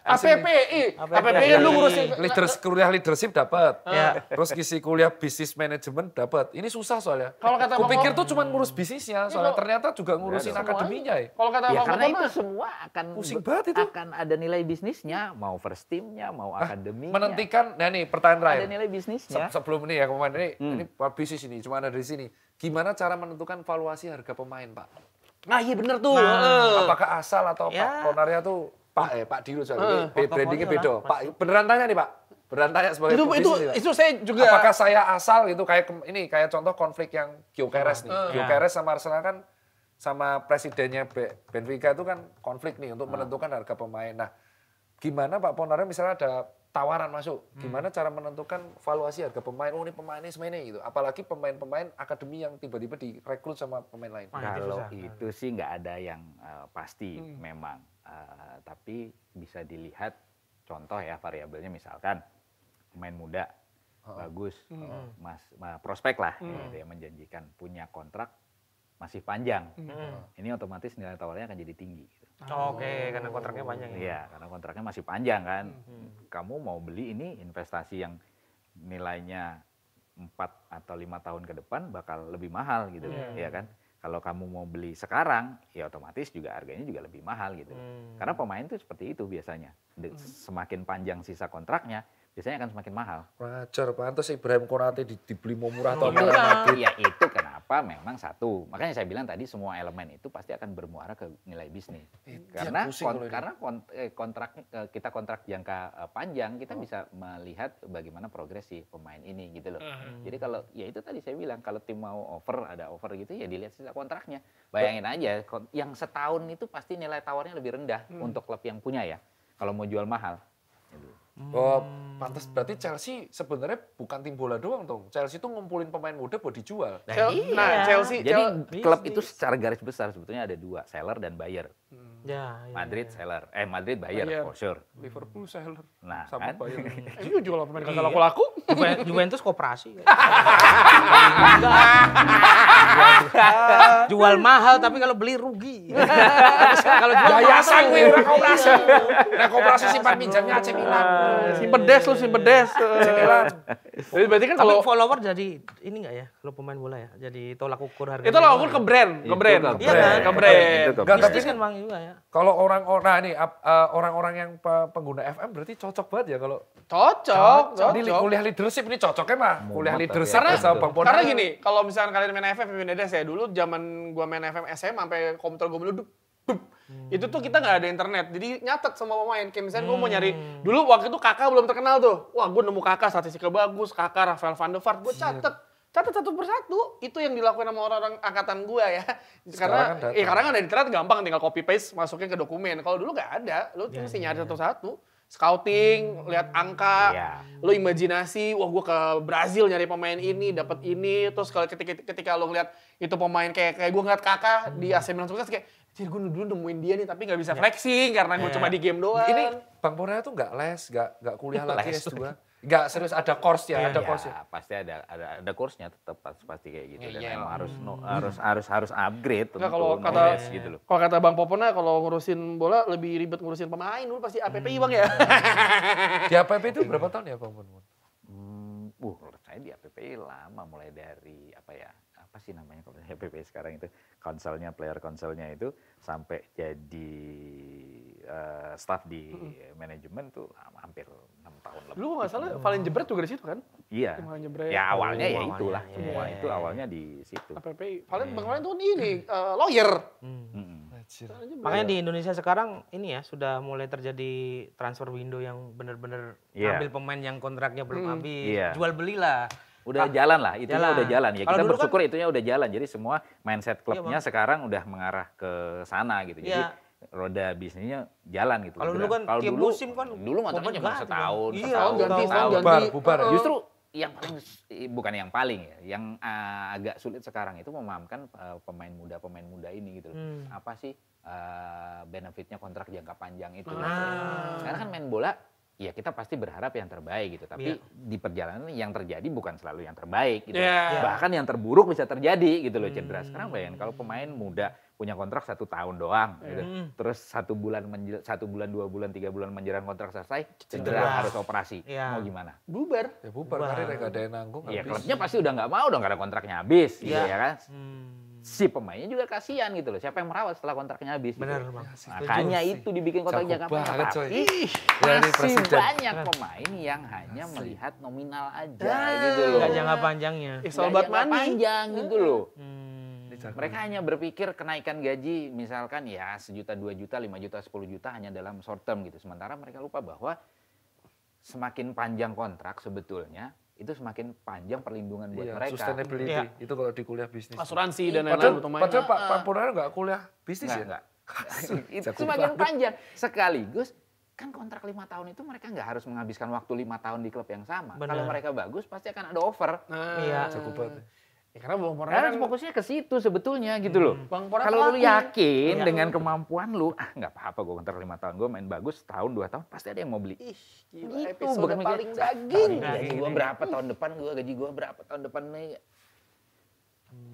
Speaker 1: APPI. APPI kan lu ngurusin.
Speaker 4: Kuliah leadership dapat.
Speaker 2: Ya.
Speaker 4: Terus ngisi kuliah bisnis manajemen dapat. Ini susah soalnya.
Speaker 1: Kalau kata Bang
Speaker 4: Kupikir
Speaker 1: Pol-
Speaker 4: tuh cuma ngurus bisnisnya, soalnya ternyata juga ngurusin akademinya ya.
Speaker 1: Kalau kata
Speaker 3: Ya
Speaker 1: Bang
Speaker 3: karena
Speaker 1: Pol
Speaker 3: itu
Speaker 1: mah,
Speaker 3: semua akan
Speaker 4: Pusing banget itu.
Speaker 3: akan ada nilai bisnisnya, mau first teamnya, mau akademinya.
Speaker 4: Menentikan, nah nih pertanyaan
Speaker 3: ada
Speaker 4: terakhir.
Speaker 3: nilai bisnisnya.
Speaker 4: Sebelum ini ya kemarin ini bisnis ini, cuma ada di sini. Gimana cara menentukan valuasi harga pemain, Pak?
Speaker 1: nah iya bener tuh.
Speaker 4: Apakah asal atau
Speaker 2: Ya.
Speaker 4: Pak Ponarnya tuh Pak Dilo soalnya brandingnya
Speaker 2: portofolio
Speaker 4: beda. Pak beneran tanya nih Pak, beneran tanya sebagai
Speaker 1: itu
Speaker 4: pebisnis nih, Pak.
Speaker 1: itu saya juga.
Speaker 4: Apakah saya asal gitu kayak ini kayak contoh konflik yang Gyökeres nih. Gyökeres sama Arsenal kan sama presidennya Benfica itu kan konflik nih untuk menentukan harga pemain. Nah, gimana Pak Ponarnya misalnya ada tawaran masuk, gimana cara menentukan valuasi harga pemain? Oh ini pemainnya semene gitu. Apalagi pemain-pemain akademi yang tiba-tiba direkrut sama pemain lain.
Speaker 3: Kalau itu sih nggak ada yang pasti memang. Tapi bisa dilihat contoh ya variabelnya misalkan pemain muda bagus, prospek lah gitu ya, menjanjikan, punya kontrak masih panjang. Ini otomatis nilai tawarnya akan jadi tinggi. Gitu.
Speaker 2: Oke, karena kontraknya panjang ya.
Speaker 3: Iya, karena kontraknya masih panjang kan. Kamu mau beli ini investasi yang nilainya 4 atau 5 tahun ke depan bakal lebih mahal gitu, ya kan? Kalau kamu mau beli sekarang, ya otomatis juga harganya juga lebih mahal gitu. Karena pemain tuh seperti itu biasanya. Semakin panjang sisa kontraknya, biasanya akan semakin mahal.
Speaker 4: Wajar, pantas Ibrahim Konate dibeli mau murah atau
Speaker 3: Itu,
Speaker 4: mahal.
Speaker 3: ya itu kenapa memang satu. Makanya saya bilang tadi semua elemen itu pasti akan bermuara ke nilai bisnis. Karena
Speaker 4: pusing kalau ini.
Speaker 3: kita kontrak jangka panjang, kita bisa melihat bagaimana progresi pemain ini gitu loh. Jadi kalau ya itu tadi saya bilang kalau tim mau ada offer gitu ya dilihat sisa kontraknya. Bayangin aja yang setahun itu pasti nilai tawarnya lebih rendah untuk klub yang punya ya. Kalau mau jual mahal. Gitu.
Speaker 4: Oh, pantas berarti Chelsea sebenarnya bukan tim bola doang dong. Chelsea itu ngumpulin pemain muda buat dijual.
Speaker 1: Chelsea.
Speaker 3: Jadi klub itu secara garis besar sebetulnya ada dua, seller dan buyer.
Speaker 2: Ya,
Speaker 3: Madrid seller, Madrid buyer for sure.
Speaker 1: Liverpool seller.
Speaker 3: Nah,
Speaker 1: Sama
Speaker 3: kan?
Speaker 1: Bayern. Ini jual pemain kagak laku-laku.
Speaker 2: Juventus koperasi. Jual mahal tapi kalau beli rugi. Kalau jual
Speaker 4: Yayasan
Speaker 2: mahal,
Speaker 4: gue udah koperasi. Nah, koperasi simpan pinjamnya AC Milan.
Speaker 1: Si pedes lu, si pedes. Jadi berarti kan
Speaker 2: tapi
Speaker 1: kalau
Speaker 2: follower jadi ini enggak ya? Kalau pemain bola ya, jadi tolak ukur harga.
Speaker 1: itu lah ukur ke brand, ke brand.
Speaker 3: Itu
Speaker 2: Iya kan?
Speaker 1: Ke brand.
Speaker 3: Itu ke
Speaker 4: Enggak,
Speaker 3: brand.
Speaker 4: tapi
Speaker 2: Bisnis kan bang juga ya.
Speaker 4: Kalau orang-orang yang pengguna FM berarti cocok banget ya kalau
Speaker 1: Cocok.
Speaker 4: ini kuliah leadership ini cocoknya mah. Kuliah
Speaker 3: Mumet
Speaker 4: leadership
Speaker 3: tapi ya.
Speaker 4: sama Bang Ponar.
Speaker 1: Karena gini, kalau misalkan kalian main FM, Dedes ya, dulu zaman gua main FM SM sampai komputer gua meleduk. Itu tuh kita nggak ada internet, jadi nyatet sama pemain. Kayak misalnya gua mau nyari, dulu waktu itu Kakak belum terkenal tuh. Wah, gua nemu Kakak statistiknya bagus, Kakak Rafael van der Vaart, gua catet satu persatu. Itu yang dilakukan sama orang-orang angkatan gua ya.
Speaker 4: Sekarang kan data.
Speaker 1: Karena kan ada internet gampang, tinggal copy paste masukin ke dokumen. Kalau dulu nggak ada, lu mesti nyari satu-satu. Scouting, lihat angka,
Speaker 3: Iya.
Speaker 1: lo imajinasi, wah gue ke Brazil nyari pemain ini, dapat ini, terus kalau ketika lo ngeliat itu pemain kayak gue ngeliat Kakak di AC Milan sukses kayak, jadi gue dulu nemuin dia nih tapi nggak bisa flexing karena gue cuma di game doang.
Speaker 4: Ini Bang Ponar tuh nggak les, nggak kuliah lagi S2. Nggak serius ada course ya, ada course ya.
Speaker 3: Pasti ada kursnya tetap pasti kayak gitu. Dan
Speaker 1: Iya,
Speaker 3: emang harus upgrade
Speaker 1: Nggak,
Speaker 3: untuk
Speaker 1: kalau kata
Speaker 3: knowledge gitu loh.
Speaker 1: kalau kata Bang Popona kalau ngurusin bola lebih ribet ngurusin pemain dulu pasti APPI Bang ya.
Speaker 4: Di APP itu berapa tahun ya Bang Ponar?
Speaker 3: Menurut saya di APPI lama, mulai dari apa sih namanya kalau di APPI sekarang itu player konselnya itu sampai jadi staff di manajemen tuh hampir 6 tahun lebih.
Speaker 1: Lu nggak salah Valen Jebret juga di situ kan?
Speaker 3: Iya.
Speaker 1: Valen Jebret.
Speaker 3: Ya awalnya ya
Speaker 2: awalnya,
Speaker 3: itulah,
Speaker 2: iya.
Speaker 3: semua itu awalnya di situ.
Speaker 1: APPI. Valen Bang Valen tuh ini lawyer.
Speaker 3: Mm-mm.
Speaker 2: Makanya di Indonesia sekarang ini ya sudah mulai terjadi transfer window yang benar-benar ambil pemain yang kontraknya belum habis, jual belilah.
Speaker 3: Udah jalan lah, itunya udah jalan ya.
Speaker 2: Kalau
Speaker 3: Kita
Speaker 2: dulu
Speaker 3: bersyukur itunya udah jalan. Jadi semua mindset klubnya sekarang udah mengarah ke sana gitu. Jadi roda bisnisnya jalan gitu.
Speaker 2: Kalau dulu kan tiap musim kan
Speaker 3: dulu kontraknya cuma setahun,
Speaker 1: ganti.
Speaker 4: Bubar.
Speaker 3: Justru yang paling bukan yang paling ya, yang agak sulit sekarang itu memahamkan pemain muda ini gitu loh. Apa sih benefitnya kontrak jangka panjang itu? Karena kan main bola ya kita pasti berharap yang terbaik gitu, tapi di perjalanan yang terjadi bukan selalu yang terbaik gitu. Bahkan yang terburuk bisa terjadi gitu loh, cedera. Sekarang bayangin kalau pemain muda punya kontrak 1 tahun doang gitu. Terus 1 bulan 2 bulan 3 bulan menjelang kontrak selesai cedera harus operasi. Mau gimana?
Speaker 1: Bubar.
Speaker 4: Ya bubar, karirnya nggak ada yang nanggung.
Speaker 3: Ya klubnya pasti udah nggak mau dong karena kontraknya habis gitu ya kan. Si pemainnya juga kasihan gitu loh. Siapa yang merawat setelah kontraknya habis?
Speaker 2: Benar,
Speaker 3: gitu.
Speaker 2: Bang.
Speaker 3: Makanya itu dibikin kontrak jangka panjang. Masih banyak pemain yang hanya melihat nominal aja gitu loh.
Speaker 2: Nggak jangka panjangnya.
Speaker 1: Sobat money.
Speaker 3: Panjang gitu loh. Mereka hanya berpikir kenaikan gaji misalkan ya 1 juta, 2 juta, 5 juta, 10 juta hanya dalam short term gitu. Sementara mereka lupa bahwa semakin panjang kontrak sebetulnya itu semakin panjang perlindungan buat mereka.
Speaker 4: Sustainability itu kalau di kuliah bisnis.
Speaker 1: Asuransi dan lain-lain.
Speaker 4: Padahal Pak Purnario nggak kuliah bisnis ya?
Speaker 3: Enggak. Itu semakin panjang. Sekaligus kan kontrak 5 tahun itu mereka nggak harus menghabiskan waktu 5 tahun di klub yang sama. Kalau mereka bagus pasti akan ada offer.
Speaker 2: Iya.
Speaker 4: Jago banget.
Speaker 1: Ya, karena Bang Purnario
Speaker 3: Karena fokusnya ke situ sebetulnya gitu loh.
Speaker 1: Bang Purnario
Speaker 3: Kalau lu
Speaker 1: pelatih.
Speaker 3: yakin dengan kemampuan lu, nggak apa-apa gue kontrak 5 tahun, gue main bagus setahun 2 tahun pasti ada yang mau beli.
Speaker 1: Gila,
Speaker 3: Itu
Speaker 1: episode
Speaker 3: bukan
Speaker 1: paling
Speaker 3: mikir,
Speaker 1: daging.
Speaker 3: gaji gue berapa tahun depan, gaji gue berapa tahun depan nih.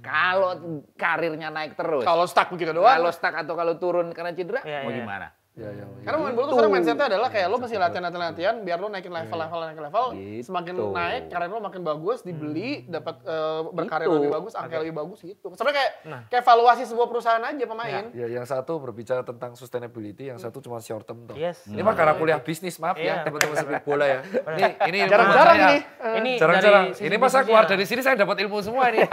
Speaker 3: Kalau karirnya naik terus,
Speaker 1: Kalau stuck begitu doang.
Speaker 3: kalau stuck atau kalau turun karena cedera, mau gimana?
Speaker 1: Karena main bola tuh sekarang mindsetnya adalah kayak lo masih latihan biar lo naikin level.
Speaker 3: Gitu.
Speaker 1: Semakin naik, karir lo makin bagus, dibeli, dapat berkarir lebih bagus, angka lebih bagus gitu. Sebenarnya kayak evaluasi sebuah perusahaan aja pemain.
Speaker 4: Ya, yang satu berbicara tentang sustainability, yang satu cuma short term toh.
Speaker 2: Yes.
Speaker 4: Ini mah karena kuliah bisnis, maaf ya teman-teman sepak bola ya. Ini ilmu
Speaker 1: Jarang-jarang
Speaker 4: saya.
Speaker 1: nih.
Speaker 2: Ini
Speaker 4: Jarang-jarang.
Speaker 2: dari sisi
Speaker 4: Ini pas saya keluar
Speaker 2: bisnisnya.
Speaker 4: dari sini saya dapat ilmu semua ini.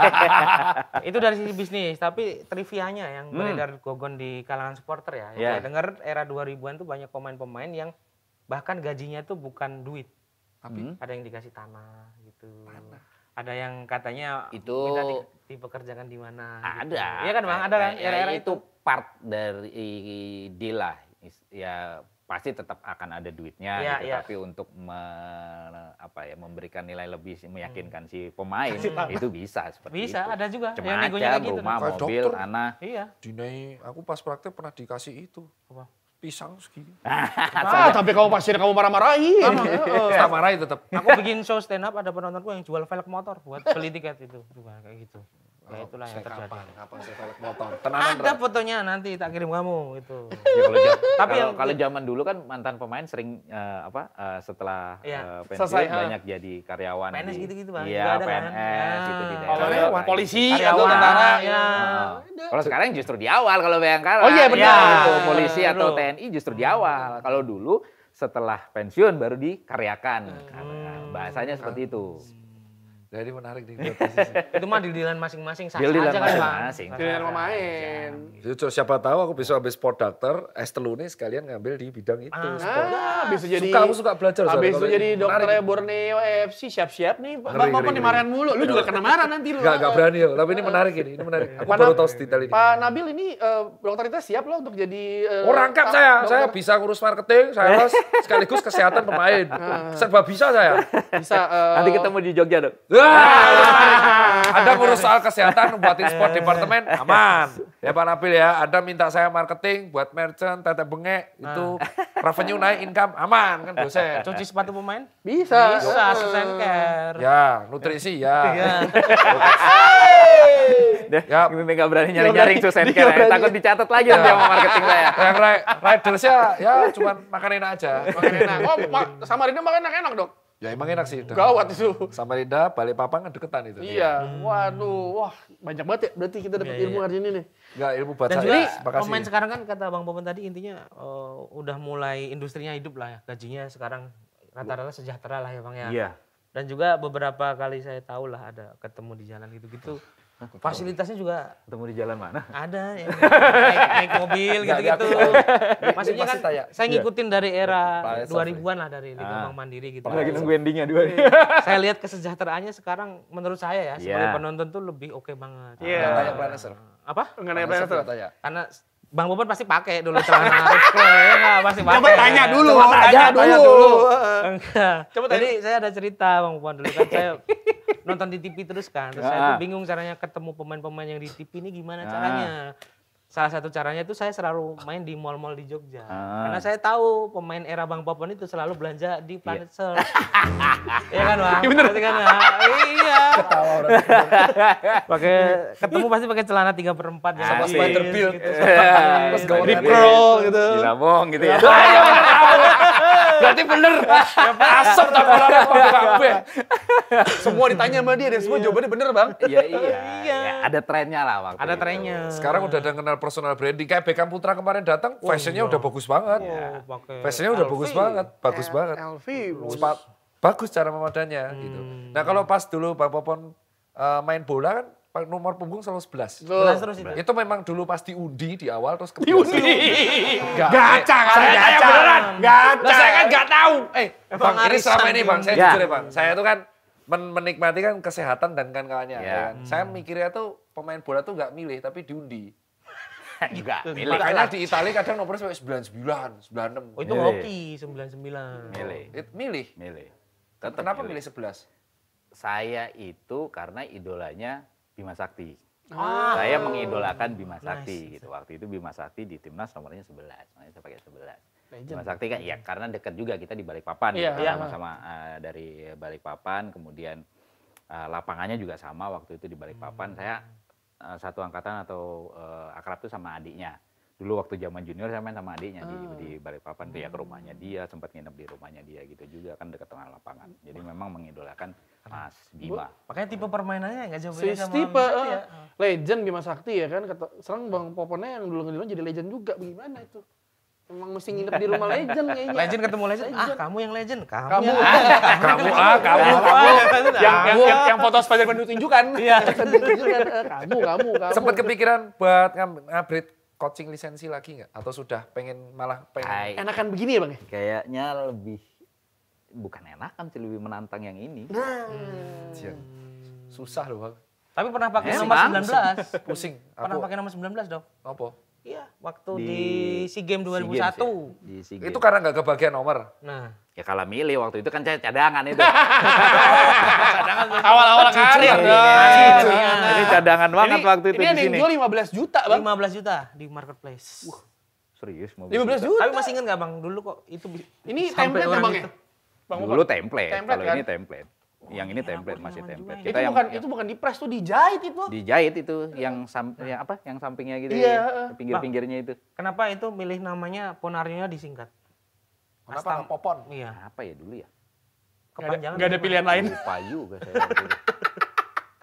Speaker 2: Itu dari sisi bisnis, tapi trivianya yang beredar gogon di kalangan supporter ya. Yang saya dengar era 2000-an tuh banyak pemain-pemain yang bahkan gajinya tuh bukan duit. Tapi ada yang dikasih tanah gitu. Ada yang katanya
Speaker 3: Itu
Speaker 2: minta dipekerjakan di mana.
Speaker 3: Ada.
Speaker 2: Gitu. Iya kan Bang, ada kan era-era
Speaker 3: itu part dari deal lah. Ya pasti tetap akan ada duitnya
Speaker 2: Iya,
Speaker 3: gitu.
Speaker 2: iya.
Speaker 3: Tapi untuk memberikan nilai lebih meyakinkan si pemain itu bisa seperti
Speaker 2: Bisa,
Speaker 3: itu.
Speaker 2: ada juga yang
Speaker 3: Macam-macam,
Speaker 2: negonya kayak gitu.
Speaker 3: rumah,
Speaker 4: Kayak
Speaker 3: mobil,
Speaker 4: dokter.
Speaker 3: tanah.
Speaker 2: Iya.
Speaker 4: Dinai, aku pas praktek pernah dikasih itu.
Speaker 2: Apa?
Speaker 4: Pisang segini.
Speaker 1: Tapi kamu pasien kamu marah-marahin.
Speaker 4: Tak marahin tetap.
Speaker 2: Aku bikin show stand up ada penontonku yang jual velg motor buat beli tiket itu juga kayak gitu. Ya itulah yang terjadi.
Speaker 4: Kapan saya velg motor? Tenanan,
Speaker 2: Ada fotonya nanti tak kirim kamu itu.
Speaker 3: Ya,
Speaker 2: Tapi
Speaker 3: kalau zaman dulu kan mantan pemain sering setelah pensiun
Speaker 1: Selesai,
Speaker 3: banyak jadi karyawan
Speaker 2: PNS
Speaker 3: di-
Speaker 2: gitu-gitu, Bang.
Speaker 3: Iya,
Speaker 2: Juga ada kan?
Speaker 3: PNS gitu di
Speaker 2: Ya.
Speaker 3: daerah.
Speaker 1: Karyawan, polisi atau
Speaker 2: Karyawan,
Speaker 1: tentara.
Speaker 2: ya.
Speaker 3: Kalau sekarang justru di awal kalau Bayangkara.
Speaker 1: Oh iya, benar.
Speaker 3: Gitu. Polisi
Speaker 2: Betul.
Speaker 3: atau TNI justru di awal. Kalau dulu setelah pensiun baru dikaryakan. Bahasanya seperti itu.
Speaker 4: Jadi menarik nih buat bisnis.
Speaker 2: Itu mah deal-dealan masing-masing sah
Speaker 3: Deal-dealan
Speaker 2: aja kan, Bang.
Speaker 3: masing-masing.
Speaker 1: Dengan pemain.
Speaker 4: Itu siapa tahu aku besok habis sport doctor, S3 nih sekalian ngambil di bidang itu. sport.
Speaker 1: Bisa jadi.
Speaker 4: Aku suka belajar.
Speaker 1: Habis itu
Speaker 4: soalnya.
Speaker 1: jadi
Speaker 4: Menarik.
Speaker 1: dokternya Borneo FC, siap-siap nih. Bang
Speaker 4: Ngeri,
Speaker 1: Bapak
Speaker 4: ngeri,
Speaker 1: dimarahin mulu. Lu juga kena marah nanti lu.
Speaker 4: Gak berani loh, tapi ini menarik ini menarik. Aku baru tahu detail ini.
Speaker 1: Pak Nabil ini dokter kita siap loh untuk jadi
Speaker 4: Oh rangkap saya bisa ngurus marketing, sales, sekaligus kesehatan pemain. Serba bisa saya.
Speaker 1: bisa
Speaker 3: Nanti ketemu di Jogja dong.
Speaker 4: Anda ngurus soal kesehatan, buatin sport departemen, aman. Ya Pak Nabil ya, Anda minta saya marketing, buat merchant, tete bengek, itu revenue naik, income, aman kan dosen.
Speaker 2: Cuci sepatu pemain?
Speaker 1: bisa.
Speaker 2: Bisa, Susan Care.
Speaker 4: Ya, nutrisi ya.
Speaker 3: Ya, Mimi nggak berani nyaring-nyaring tuh Senker. Takut dicatat lagi nanti sama marketing saya.
Speaker 4: Yang ridersnya ya cuman makan enak aja.
Speaker 1: Makan enak. Oh, Samarinda makan enak-enak dok.
Speaker 4: Ya emang enak sih.
Speaker 1: Gawat itu.
Speaker 4: Samarinda, Balikpapan kan deketan itu.
Speaker 1: Iya. Waduh, wah banyak banget ya. Berarti kita dapat ilmu hari ini nih.
Speaker 4: Enggak ilmu buat
Speaker 2: Dan
Speaker 4: saya.
Speaker 2: juga
Speaker 4: Terima kasih.
Speaker 2: pemain sekarang kan kata Bang Popen tadi intinya udah mulai industrinya hidup lah ya. Gajinya sekarang rata-rata sejahtera lah ya Bang ya.
Speaker 3: Iya.
Speaker 2: Dan juga beberapa kali saya tahu lah ada ketemu di jalan gitu-gitu. Fasilitasnya juga
Speaker 3: Ketemu di jalan mana?
Speaker 2: ada yang naik mobil
Speaker 4: Nggak,
Speaker 2: gitu-gitu.
Speaker 4: Ini
Speaker 2: Maksudnya kan
Speaker 4: pasti tanya.
Speaker 2: saya ngikutin dari era
Speaker 4: Planet
Speaker 2: 2000-an lah, dari Liga Bank Mandiri gitu.
Speaker 3: Lagi nunggu endingnya dua.
Speaker 2: Saya lihat kesejahteraannya sekarang menurut saya ya sebagai
Speaker 3: Iya.
Speaker 2: penonton tuh lebih oke banget.
Speaker 1: Iya.
Speaker 4: Tanya Planeser.
Speaker 2: Apa?
Speaker 1: Mengenai
Speaker 4: Planeser
Speaker 1: Planeser.
Speaker 4: tanya.
Speaker 2: Karena Bang Bobon pasti pakai dulu celana Rifle, ya nggak? Pasti pakai.
Speaker 1: Coba tanya dulu,
Speaker 2: Coba
Speaker 1: tanya dulu.
Speaker 2: Enggak.
Speaker 1: Coba
Speaker 2: Jadi saya ada cerita Bang Bobon dulu kan saya nonton di TV terus kan. Terus saya tuh bingung caranya ketemu pemain-pemain yang di TV ini gimana caranya. Salah satu caranya itu saya selalu main di mall-mall di Jogja. Karena saya tahu pemain era Bang Popon itu selalu belanja di Planet Search. Iya kan Bang? Iya bener. Kan, iya.
Speaker 4: Ketawa orang.
Speaker 2: Pakai ketemu pasti pakai celana 3/4 yang
Speaker 4: Sama
Speaker 2: jeans
Speaker 4: spider build.
Speaker 2: gitu.
Speaker 4: Terus gawat
Speaker 1: Rip curl gitu.
Speaker 3: Di Lampung gitu ya.
Speaker 4: Berarti bener. Asem tak orang kabeh.
Speaker 1: Semua ditanya sama dia dan semua jawabannya bener bang.
Speaker 3: Iya. Ya, ada trennya lah waktu
Speaker 2: Ada
Speaker 3: itu.
Speaker 2: trennya.
Speaker 4: Sekarang udah ada kenal personal branding. Kayak Beckham Putra kemarin datang, fashionnya udah bagus banget.
Speaker 2: Pakai
Speaker 4: Fashionnya udah bagus banget. Bagus banget.
Speaker 1: LV.
Speaker 4: Bagus cara memadanya gitu. Nah kalau pas dulu Bang Popon main bola kan nomor punggung selalu 11.
Speaker 2: Jelas terus itu.
Speaker 4: Itu memang dulu pas diundi di awal terus
Speaker 1: Diundi.
Speaker 4: Enggak.
Speaker 1: Gaca kan,
Speaker 4: Saya
Speaker 1: gaca.
Speaker 4: beneran.
Speaker 1: Gaca.
Speaker 4: Lah saya kan nggak tahu. Bang ini
Speaker 2: arisan
Speaker 4: selama ini Bang, saya
Speaker 3: Ya.
Speaker 4: jujur ya Bang. Saya tuh kan menikmati kan kesehatan dan kawan-kawannya.
Speaker 3: Ya.
Speaker 4: Ya kan? Saya mikirnya tuh pemain bola tuh nggak milih tapi diundi.
Speaker 3: Enggak, milih.
Speaker 4: Makanya di Italia kadang nomornya sampai 99, 96.
Speaker 2: Oh itu
Speaker 3: Milih.
Speaker 2: hoki 99.
Speaker 3: Milih.
Speaker 4: Milih.
Speaker 3: Tetap
Speaker 4: Kenapa milih 11?
Speaker 3: Saya itu karena idolanya Bima Sakti. Saya mengidolakan Bima Sakti gitu. Waktu itu Bima Sakti di timnas nomornya 11. Makanya saya pakai 11. Bima Sakti kan ya karena dekat juga kita di Balikpapan
Speaker 1: Iya,
Speaker 3: gitu,
Speaker 1: iya.
Speaker 3: sama-sama dari Balikpapan, kemudian lapangannya juga sama waktu itu di Balikpapan. Saya satu angkatan atau akrab tuh sama adiknya. Dulu waktu zaman junior saya main sama adiknya di Balikpapan tuh ya, ke rumahnya dia, sempat nginep di rumahnya dia gitu juga kan dekat tengah lapangan. Jadi memang mengidolakan Mas Bima.
Speaker 2: Makanya tipe permainannya nggak jauh
Speaker 1: Si
Speaker 2: beda sama
Speaker 1: tipe
Speaker 2: Bima Sakti ya.
Speaker 1: legend Bima Sakti ya kan. Sekarang Bang Poponnya yang dulu jadi legend juga. Bagaimana itu? Emang mesti nginep di rumah legend kayaknya.
Speaker 2: Legend ketemu legend. Ah, kamu yang legend. Kamu.
Speaker 1: Kamu.
Speaker 2: Kamu.
Speaker 1: Yang foto Spider-Man ditunjukkan. Iya. Kamu.
Speaker 4: Sempat kepikiran buat ngupgrade coaching lisensi lagi nggak? Atau sudah malah pengen?
Speaker 1: Enakan begini ya Bang ya?
Speaker 3: Kayaknya lebih bukan enakan sih, lebih menantang yang ini.
Speaker 4: Sian. Susah loh Bang.
Speaker 2: Tapi pernah pakai
Speaker 3: Emang?
Speaker 2: nomor 19.
Speaker 4: Pusing.
Speaker 2: Pernah pakai nomor 19 dong?
Speaker 4: Apa?
Speaker 2: Iya, waktu di SEA Games
Speaker 3: SEA
Speaker 2: 2001.
Speaker 3: Games ya? Di SEA Games.
Speaker 4: Itu karena nggak kebagian nomor.
Speaker 2: Nah,
Speaker 3: Ya kalah milih waktu itu kan saya cadangan itu.
Speaker 1: Awal-awal karir.
Speaker 3: Ini cadangan banget waktu itu
Speaker 1: Ini
Speaker 3: di
Speaker 1: ada yang
Speaker 3: sini.
Speaker 1: jual 15 juta Bang.
Speaker 2: 15 juta di marketplace.
Speaker 3: Serius mau
Speaker 1: 15 juta.
Speaker 2: Tapi masih inget nggak Bang, dulu kok itu
Speaker 1: Ini
Speaker 2: sampai
Speaker 1: template ya
Speaker 2: orang
Speaker 1: Bang ya?
Speaker 2: itu.
Speaker 1: Bang
Speaker 3: Dulu template,
Speaker 1: Template,
Speaker 3: kalau
Speaker 1: kan?
Speaker 3: ini template. Yang ini template, masih
Speaker 2: zaman
Speaker 3: template.
Speaker 2: juga
Speaker 1: Itu
Speaker 3: Kita
Speaker 1: bukan di press tuh, dijahit itu.
Speaker 3: dijahit itu yang yang apa? Yang sampingnya gitu
Speaker 1: Iya,
Speaker 3: ya. Pinggir-pinggirnya itu.
Speaker 2: Kenapa itu milih namanya Ponarionya disingkat?
Speaker 4: Kenapa
Speaker 2: Astam.
Speaker 4: nggak Popon?
Speaker 2: Iya,
Speaker 3: Apa ya dulu ya?
Speaker 2: kepanjangan.
Speaker 1: Nggak ada pilihan lain.
Speaker 3: Lupa juga saya waktu itu.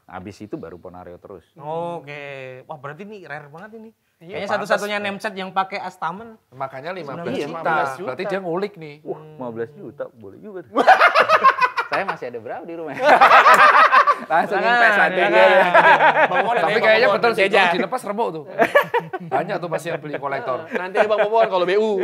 Speaker 3: Habis itu baru Ponario terus.
Speaker 2: Oke. Wah, berarti ini rare banget ini.
Speaker 1: Iya,
Speaker 2: Kayaknya satu-satunya nameset yang pakai Astaman.
Speaker 4: Makanya 15
Speaker 1: Iya,
Speaker 4: juta.
Speaker 1: 15 juta.
Speaker 4: Berarti dia ngulik nih.
Speaker 3: Wah, 15 juta boleh juga. tuh. Saya masih ada berapa di rumah? Langsung invest aja.
Speaker 4: Tapi kayaknya betul sih kalau dilepas remuk tuh. Banyak tuh pasti yang beli kolektor.
Speaker 1: Nanti Bang Popon kalau BU.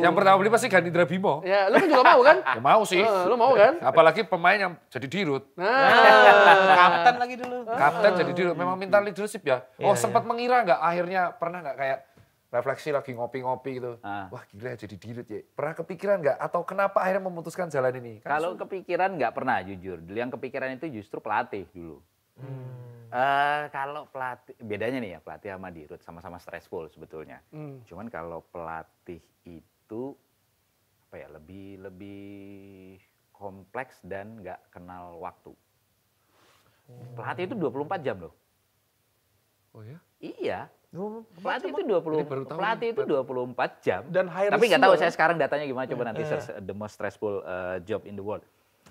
Speaker 4: Yang pertama beli pasti Ganindra Bimo.
Speaker 1: Ya, lu kan juga mau kan?
Speaker 4: Ya mau sih.
Speaker 1: Lu mau kan?
Speaker 4: Apalagi pemain yang jadi dirut.
Speaker 2: Kapten lagi dulu.
Speaker 4: Kapten jadi dirut. Memang minta leadership ya. Oh sempat mengira nggak akhirnya pernah nggak kayak refleksi lagi ngopi-ngopi gitu. Wah gila jadi dirut ya. Pernah kepikiran nggak? Atau kenapa akhirnya memutuskan jalan ini? Kan
Speaker 3: Kalau kepikiran nggak pernah jujur. Dulu yang kepikiran itu justru pelatih dulu. Kalau pelatih, bedanya nih ya pelatih sama dirut sama-sama stressful sebetulnya. Cuman kalau pelatih itu apa ya lebih kompleks dan nggak kenal waktu. Pelatih itu 24 jam loh.
Speaker 4: Oh ya?
Speaker 3: Iya. Pelatih itu
Speaker 4: Ini baru tahu
Speaker 3: pelatih itu 24 jam.
Speaker 1: Dan high
Speaker 3: Tapi nggak
Speaker 1: risk
Speaker 3: tahu
Speaker 1: juga,
Speaker 3: saya sekarang datanya gimana, coba nanti search the most stressful job in the world.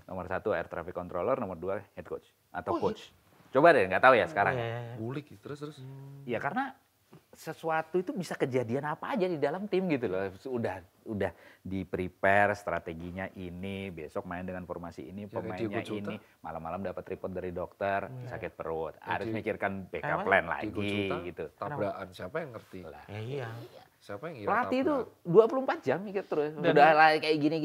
Speaker 3: Nomor 1 air traffic controller, nomor 2 head coach atau coach. Coba deh, nggak tahu ya sekarang.
Speaker 4: Ngulik terus.
Speaker 3: Ya karena sesuatu itu bisa kejadian apa aja di dalam tim gitu loh. Udah di-prepare strateginya ini, besok main dengan formasi ini, pemainnya ini, malam-malam dapat report dari dokter, sakit perut. Harus mikirkan backup plan lagi gitu.
Speaker 4: Tabrakan siapa yang ngerti?
Speaker 2: Iya.
Speaker 4: Siapa yang
Speaker 3: Pelatih itu 24 jam mikir terus. Udah lah kayak gini,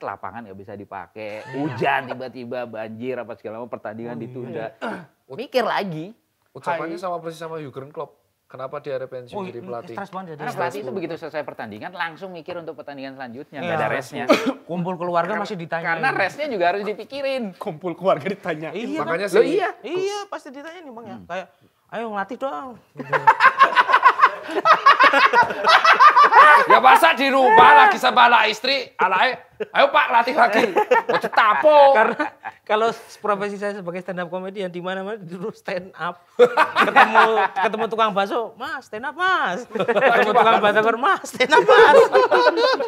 Speaker 3: lapangan nggak bisa dipakai. Hujan tiba-tiba, banjir apa segala macam, pertandingan ditunda. Mikir lagi.
Speaker 4: Ucapannya sama persis sama Jurgen Klopp. Kenapa dia ada pensiun jadi pelatih?
Speaker 2: Stres banget jadi.
Speaker 3: Karena pelatih itu begitu selesai pertandingan langsung mikir untuk pertandingan selanjutnya, nggak ada restnya.
Speaker 2: Kumpul keluarga masih ditanya.
Speaker 3: Karena restnya juga harus dipikirin.
Speaker 1: Kumpul keluarga ditanya.
Speaker 2: Iya,
Speaker 4: Makanya
Speaker 2: kan?
Speaker 4: sih.
Speaker 2: Iya, pasti ditanya nih Bang ya. Kayak, ayo ngelatih dong. Gitu.
Speaker 4: Ya masa di rumah lagi sama anak istri, anaknya, ayo Pak latih lagi. Mau tapo.
Speaker 2: Karena kalau profesi saya sebagai stand up comedian di mana-mana dulu stand up. ketemu tukang bakso, Mas, stand up Mas. Ketemu tukang batagor, Mas, stand up Mas.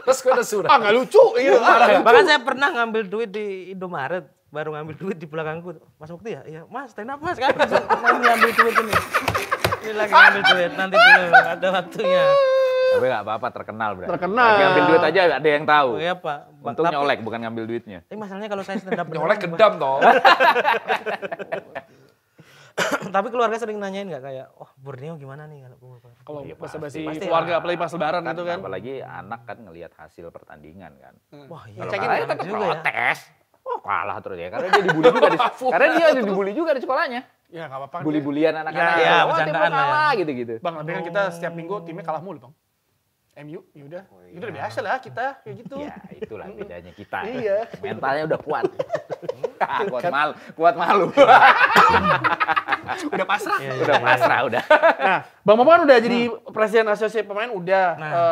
Speaker 4: Terus gue udah surah.
Speaker 1: Ah nggak lucu gitu.
Speaker 2: Bahkan saya pernah ngambil duit di Indomaret, baru ngambil duit di belakangku. Mas Mukti ya? Iya, Mas, stand up Mas kan. Mau ngambil duit ini. Ini lagi ngambil duit, nanti dulu ada waktunya.
Speaker 3: Tapi nggak apa-apa, terkenal berarti.
Speaker 1: Terkenal.
Speaker 3: Lagi ngambil duit aja ada yang tahu.
Speaker 2: Oh, iya Pak.
Speaker 3: Untung nyolek bukan ngambil duitnya.
Speaker 2: Tapi masalahnya kalau saya stand up
Speaker 4: Nyolek gendam toh.
Speaker 2: Tapi keluarga sering nanyain nggak kayak, oh Borneo gimana nih
Speaker 1: Kalau
Speaker 3: Iya,
Speaker 1: basa-basi
Speaker 3: pasti.
Speaker 1: keluarga, apalagi pas lebaran gitu kan.
Speaker 3: Apalagi anak kan ngelihat hasil pertandingan kan.
Speaker 2: Wah iya.
Speaker 3: Kalau
Speaker 1: Cekin
Speaker 3: kalah
Speaker 1: ya,
Speaker 3: tetap
Speaker 2: juga ya.
Speaker 3: protes. Oh kalah terus ya, karena dia dibully juga karena dia ada dibully juga di sekolahnya.
Speaker 1: Ya nggak apa-apa.
Speaker 3: Bully-bulian anak-anak.
Speaker 2: Ya,
Speaker 3: Oh, tim
Speaker 2: bercandaan lah ya.
Speaker 3: kalah gitu-gitu.
Speaker 1: Bang, tapi kan kita setiap minggu timnya kalah mulu bang. MU, yaudah. Itu udah biasa lah kita kayak gitu.
Speaker 3: Ya, itulah bedanya kita.
Speaker 1: Iya.
Speaker 3: Mentalnya udah kuat. kuat malu.
Speaker 1: Udah pasrah.
Speaker 3: Udah pasrah udah.
Speaker 1: Nah, Bang Mama kan udah jadi presiden asosiasi pemain udah,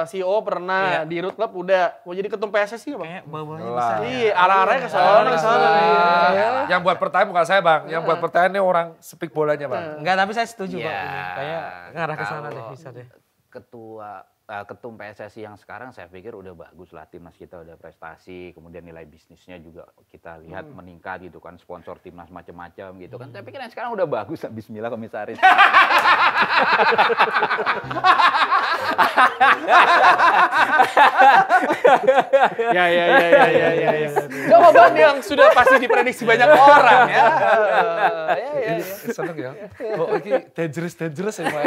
Speaker 1: CEO
Speaker 2: Iya.
Speaker 1: pernah, di Root Club udah, mau jadi ketum PSSI Bang?
Speaker 2: Kayak bau-baunya besar.
Speaker 1: Iya, arah-arahnya ke sana, ke sana.
Speaker 4: Iya. Yang buat pertanyaan bukan saya Bang, yang buat pertanyaan ini orang speak bolanya Bang.
Speaker 2: Enggak, tapi saya setuju Pak.
Speaker 3: Ya,
Speaker 2: Ini. Kayak ngarah ke sana deh,
Speaker 3: kalau
Speaker 2: bisa deh.
Speaker 3: Ketum PSSI yang sekarang saya pikir udah bagus lah, timnas kita udah prestasi, kemudian nilai bisnisnya juga kita lihat meningkat gitu kan, sponsor timnas macam-macam gitu kan. Saya pikir yang sekarang udah bagus, bismillah komisaris.
Speaker 1: Ya. Jawaban yang sudah pasti diprediksi banyak orang ya.
Speaker 4: Seneng ya. Oh ini dangerous ya Pak.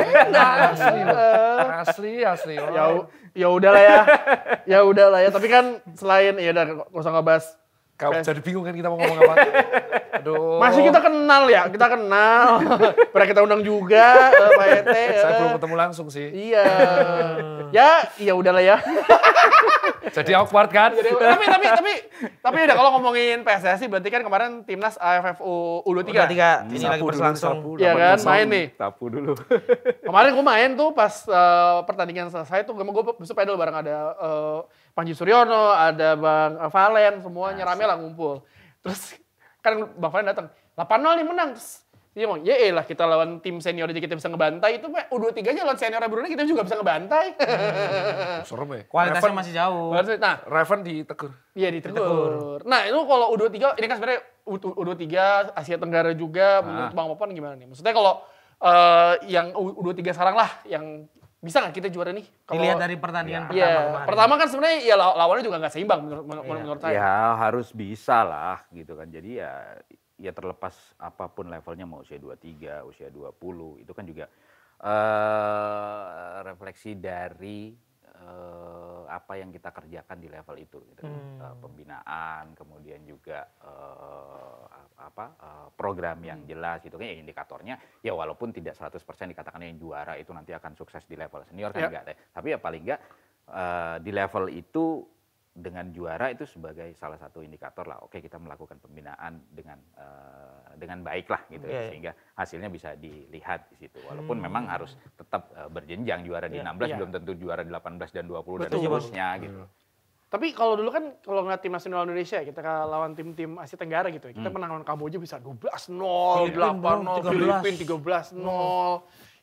Speaker 4: Asli.
Speaker 1: Ya udahlah ya. Ya udahlah ya, tapi kan selain ya udah nggak usah ngebahas.
Speaker 4: Kamu jadi bingung kan kita mau ngomong apa. Aduh.
Speaker 1: Masih kita kenal ya, kita kenal. Pernah kita undang juga Pak Ete.
Speaker 4: Saya belum ketemu langsung sih.
Speaker 1: Iya. Ya udahlah ya.
Speaker 4: Jadi awkward kan?
Speaker 1: Tapi udah kalau ngomongin PSSI berarti kan kemarin timnas AFF U23.
Speaker 2: Ini lagi berlangsung.
Speaker 1: Iya kan, main nih.
Speaker 3: Tapu dulu.
Speaker 1: Kemarin gue main tuh pas pertandingan selesai tuh gue besok pedal bareng ada Panji Suryono, ada Bang Valen, semuanya rame lah ngumpul. Terus kan Bang Valen datang, 8-0 nih menang. Terus dia ngomong, ya lah kita lawan tim senior aja kita bisa ngebantai. Itu U23 aja lawan senior Brunei kita juga bisa ngebantai.
Speaker 4: Serem ya.
Speaker 2: Kualitasnya masih jauh.
Speaker 1: Nah,
Speaker 4: Raven ditegur.
Speaker 1: iya ditegur. Nah itu kalau U23, ini kan sebenarnya U23 Asia Tenggara juga, menurut Bang Popan gimana nih? Maksudnya kalau yang U23 sekarang lah, yang bisa nggak kita juara nih?
Speaker 2: Dilihat dari pertandingan pertama
Speaker 1: Iya,
Speaker 2: kemarin.
Speaker 1: pertama kan sebenarnya ya lawannya juga nggak seimbang menurut saya.
Speaker 3: Ya harus bisa lah gitu kan. Jadi ya terlepas apapun levelnya, mau usia 23, usia 20, itu kan juga refleksi dari apa yang kita kerjakan di level itu gitu. Pembinaan, kemudian juga program yang jelas gitu kan, ya indikatornya ya walaupun tidak 100% dikatakan yang juara itu nanti akan sukses di level senior kan enggak deh. Tapi ya paling enggak di level itu dengan juara itu sebagai salah satu indikator lah. Oke, kita melakukan pembinaan dengan baik lah gitu ya, sehingga hasilnya bisa dilihat di situ. Walaupun memang harus tetap berjenjang, juara di 16 belum tentu juara di 18 dan 20 dan seterusnya gitu.
Speaker 1: Tapi kalau dulu kan kalau ngeliat tim nasional Indonesia kita lawan tim-tim Asia Tenggara gitu ya. Kita menang lawan Kamboja bisa 12-0, 8-0, Filipina 13-0.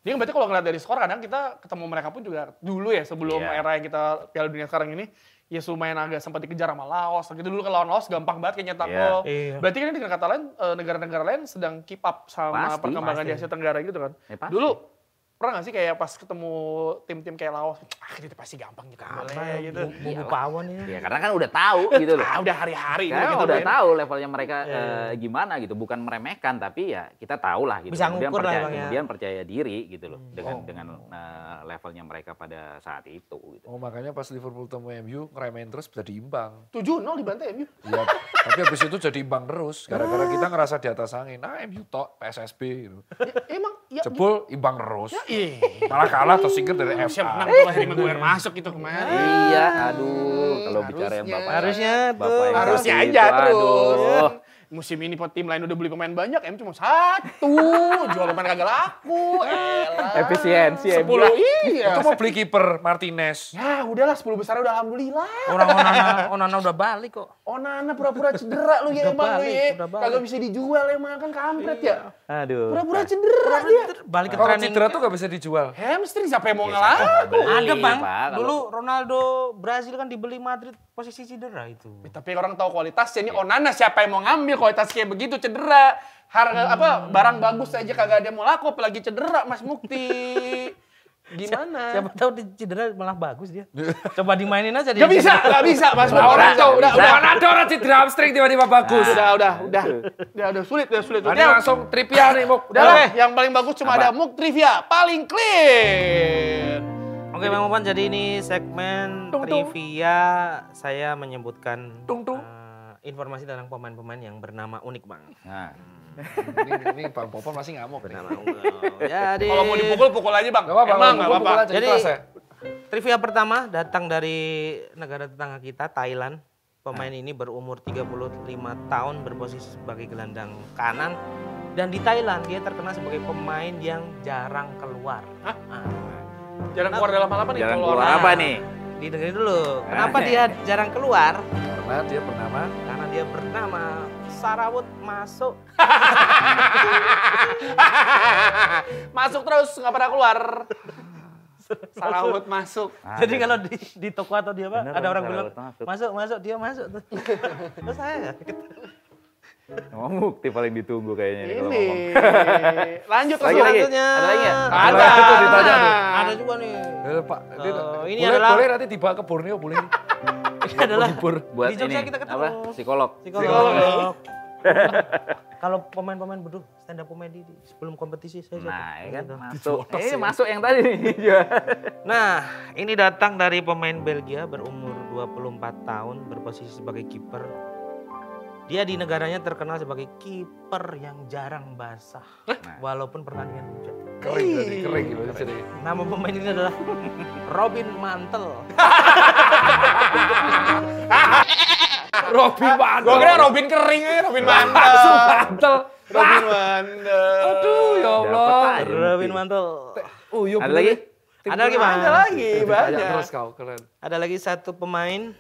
Speaker 1: Ini kan berarti kalau ngeliat dari skor kadang kita ketemu mereka pun juga dulu ya sebelum era yang kita Piala Dunia sekarang ini. Ya lumayan agak sempat dikejar sama Laos. Gitu dulu kan lawan Laos gampang banget kayak nyetak gol. Berarti kan dengan kata lain negara-negara lain sedang keep up sama perkembangan di Asia Tenggara gitu kan. Dulu Pernah nggak sih kayak pas ketemu tim-tim kayak Laos, ini pasti gampang gitu, gitu.
Speaker 2: Bumbu pawon ini.
Speaker 3: Ya karena kan udah tahu gitu loh.
Speaker 1: Udah hari-hari
Speaker 3: Karena
Speaker 1: gitu.
Speaker 3: udah tahu levelnya mereka gimana gitu, bukan meremehkan tapi ya kita tahu lah gitu.
Speaker 2: Bisa ngukur lah, Bang, ya.
Speaker 3: Kemudian percaya diri gitu loh dengan levelnya mereka pada saat itu gitu.
Speaker 4: Oh makanya pas Liverpool temu MU ngeremehin terus bisa diimbang.
Speaker 1: 7-0 dibantai MU.
Speaker 4: Ya, tapi habis itu jadi imbang terus gara-gara kita ngerasa di atas angin. Nah MU tok PSSB gitu.
Speaker 1: Emang ya
Speaker 4: Jebol imbang terus.
Speaker 1: iya.
Speaker 4: Malah kalah tersingkir dari
Speaker 1: Siap
Speaker 4: FA.
Speaker 1: menang tuh Harry Maguire masuk itu kemarin.
Speaker 3: Iya, aduh kalau bicara yang bapak
Speaker 2: Harusnya
Speaker 3: bapak
Speaker 2: tuh.
Speaker 3: yang
Speaker 1: Harusnya
Speaker 3: seperti
Speaker 1: aja
Speaker 3: itu,
Speaker 1: terus.
Speaker 3: aduh.
Speaker 1: Musim ini tim lain udah beli pemain banyak, M cuma 1. Jual pemain kagak laku. Elah.
Speaker 3: Efisiensi
Speaker 1: 10 iya.
Speaker 4: Itu mau beli kiper Martinez.
Speaker 1: Ya udahlah 10 besar udah alhamdulillah.
Speaker 2: Orang Onana udah balik kok.
Speaker 1: Onana pura-pura cedera lu ya
Speaker 2: Udah
Speaker 1: emang lu
Speaker 2: balik,
Speaker 1: ya.
Speaker 2: udah balik.
Speaker 1: Kagak bisa dijual emang kan kampret ya.
Speaker 3: Aduh.
Speaker 1: Pura-pura cedera dia.
Speaker 2: Balik ke
Speaker 4: Kalau
Speaker 2: training.
Speaker 4: cedera tuh gak bisa dijual.
Speaker 1: Hamstring siapa yang mau
Speaker 3: Ya,
Speaker 1: ngalah?
Speaker 3: siapa beli,
Speaker 2: Ada bang,
Speaker 3: Pak, kalau-
Speaker 2: dulu Ronaldo Brazil kan dibeli Madrid posisi cedera itu.
Speaker 1: Tapi orang tahu kualitasnya ini Onana siapa yang mau ngambil kualitas kayak begitu cedera. Harga barang bagus aja kagak ada yang mau laku apalagi cedera Mas Mukti. Gimana?
Speaker 2: Siapa tahu di cedera malah bagus dia. Coba dimainin aja dia.
Speaker 1: Gak bisa Mas Mukti. Orang tahu udah.
Speaker 4: Mana ada orang cedera hamstring tiba-tiba bagus.
Speaker 1: Udah sulit.
Speaker 4: Ini langsung trivia nih Muk.
Speaker 1: Udah lah, yang paling bagus cuma ada Muk Trivia, paling clear.
Speaker 2: Oke Bang Popan, jadi ini segmen trivia saya menyebutkan informasi tentang pemain-pemain yang bernama unik Bang.
Speaker 3: Nah,
Speaker 4: Ini Bang Popon masih ngamuk.
Speaker 2: Bernama unik. Jadi
Speaker 1: Kalau mau dipukul aja Bang.
Speaker 4: Gak apa-apa,
Speaker 1: Emang gak
Speaker 4: pukul
Speaker 1: apa-apa.
Speaker 4: aja.
Speaker 2: Jadi
Speaker 4: Kelas ya?
Speaker 2: trivia pertama datang dari negara tetangga kita, Thailand. Pemain ini berumur 35 tahun, berposisi sebagai gelandang kanan. Dan di Thailand dia terkenal sebagai pemain yang jarang keluar.
Speaker 1: Hah?
Speaker 2: Ah,
Speaker 1: Jarang keluar dalam hal apa nih?
Speaker 3: jalan
Speaker 1: Keluar.
Speaker 3: keluar apa nih?
Speaker 2: didengerin dulu. Kenapa dia jarang keluar?
Speaker 4: Karena dia bernama
Speaker 2: Karena dia bernama Sarawut Masuk.
Speaker 1: Masuk terus nggak pernah keluar. Sarawut masuk.
Speaker 2: Jadi kalau di toko atau di apa,
Speaker 3: Bener,
Speaker 2: ada orang bilang
Speaker 3: Sarawut
Speaker 2: masuk, dia masuk. Terus saya
Speaker 3: Emang Mukti paling ditunggu kayaknya nih kalau
Speaker 1: Ini.
Speaker 3: ngomong.
Speaker 1: Lanjut
Speaker 3: Lagi,
Speaker 1: langsung.
Speaker 3: lagi.
Speaker 2: selanjutnya.
Speaker 3: Ada lagi nggak?
Speaker 1: Ada.
Speaker 4: Itu ditanya tuh.
Speaker 2: Ada juga nih.
Speaker 4: Pak,
Speaker 2: ini
Speaker 4: boleh,
Speaker 2: adalah-
Speaker 4: boleh nanti dibawa ke Borneo boleh.
Speaker 2: Ini adalah
Speaker 3: Buat
Speaker 2: di Jogja
Speaker 3: ini,
Speaker 2: kita ketemu
Speaker 3: apa? Psikolog.
Speaker 2: psikolog. Kalau pemain-pemain berdua stand up comedy sebelum kompetisi saya
Speaker 3: Nah, ya kan
Speaker 2: gitu.
Speaker 3: masuk. Masuk yang tadi nih.
Speaker 2: Nah, ini datang dari pemain Belgia berumur 24 tahun, berposisi sebagai kiper. Dia di negaranya terkenal sebagai kiper yang jarang basah, walaupun pertandingan hujan.
Speaker 4: Kering berarti, kering gitu. Jadi
Speaker 2: Nama pemain ini adalah Robin Mantel.
Speaker 4: Robin Mantel.
Speaker 1: Gue kira Robin kering aja, Robin Mantel.
Speaker 4: Mantel.
Speaker 1: Robin Mantel.
Speaker 4: Aduh, ya Allah.
Speaker 3: Dapat aja.
Speaker 2: Robin Mantel.
Speaker 4: Oh, iya
Speaker 3: Ada
Speaker 4: bener
Speaker 3: lagi?
Speaker 4: nih.
Speaker 2: Ada lagi, Bang.
Speaker 1: Ada lagi,
Speaker 4: Banyak
Speaker 1: banyak.
Speaker 4: terus kau, keren.
Speaker 2: Ada lagi satu pemain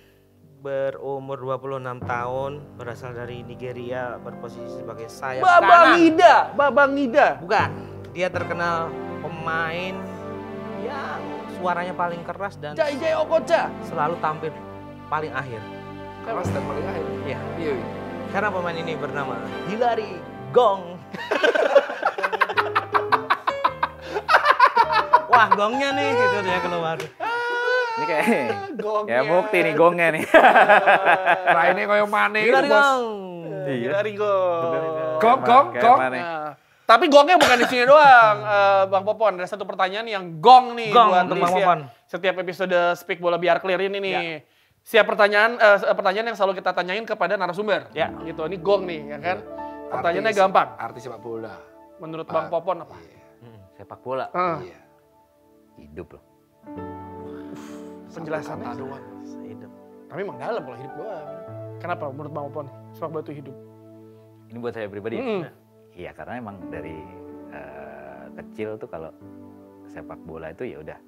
Speaker 2: berumur 26 tahun, berasal dari Nigeria, berposisi sebagai sayap kanan.
Speaker 1: Babang Ida.
Speaker 2: Bukan, dia terkenal pemain yang suaranya paling keras dan
Speaker 1: Jai Okocha.
Speaker 2: selalu tampil paling akhir.
Speaker 4: Keras dan paling akhir.
Speaker 2: Iya,
Speaker 4: Iya.
Speaker 2: karena pemain ini bernama Hilary Gong. Wah, gongnya nih gitu dia keluar.
Speaker 3: Ini kayak
Speaker 1: Gongnya.
Speaker 3: ya Mukti nih gongnya nih.
Speaker 4: Nah ini kayak Mane itu
Speaker 2: Hilary
Speaker 4: bos.
Speaker 2: Gong.
Speaker 1: Hilary Gong.
Speaker 4: Gong, gong,
Speaker 3: Kayak
Speaker 4: gong.
Speaker 3: Mane.
Speaker 1: Nah, tapi gongnya bukan di sini doang, Bang Popon. Ada satu pertanyaan yang gong nih
Speaker 2: Gong
Speaker 1: buat
Speaker 2: untuk
Speaker 1: di
Speaker 2: Bang Popon.
Speaker 1: setiap episode Speak Bola Biar Clear ini nih. Siap pertanyaan yang selalu kita tanyain kepada narasumber.
Speaker 2: Ya.
Speaker 1: Gitu, ini gong nih, ya kan? Pertanyaannya
Speaker 4: Artis-
Speaker 1: gampang.
Speaker 4: Artis sepak bola.
Speaker 1: Menurut Bang Popon apa?
Speaker 3: Sepak bola.
Speaker 1: Ah,
Speaker 4: Iya.
Speaker 3: Hidup loh.
Speaker 1: penjelasannya.
Speaker 4: Kata doang.
Speaker 2: Hidup.
Speaker 1: Tapi emang dalam kalau hidup doang. Kenapa menurut Bang Popon sepak bola itu hidup?
Speaker 3: Ini buat saya pribadi.
Speaker 1: Mm.
Speaker 3: Iya karena emang dari kecil tuh kalau sepak bola itu ya udah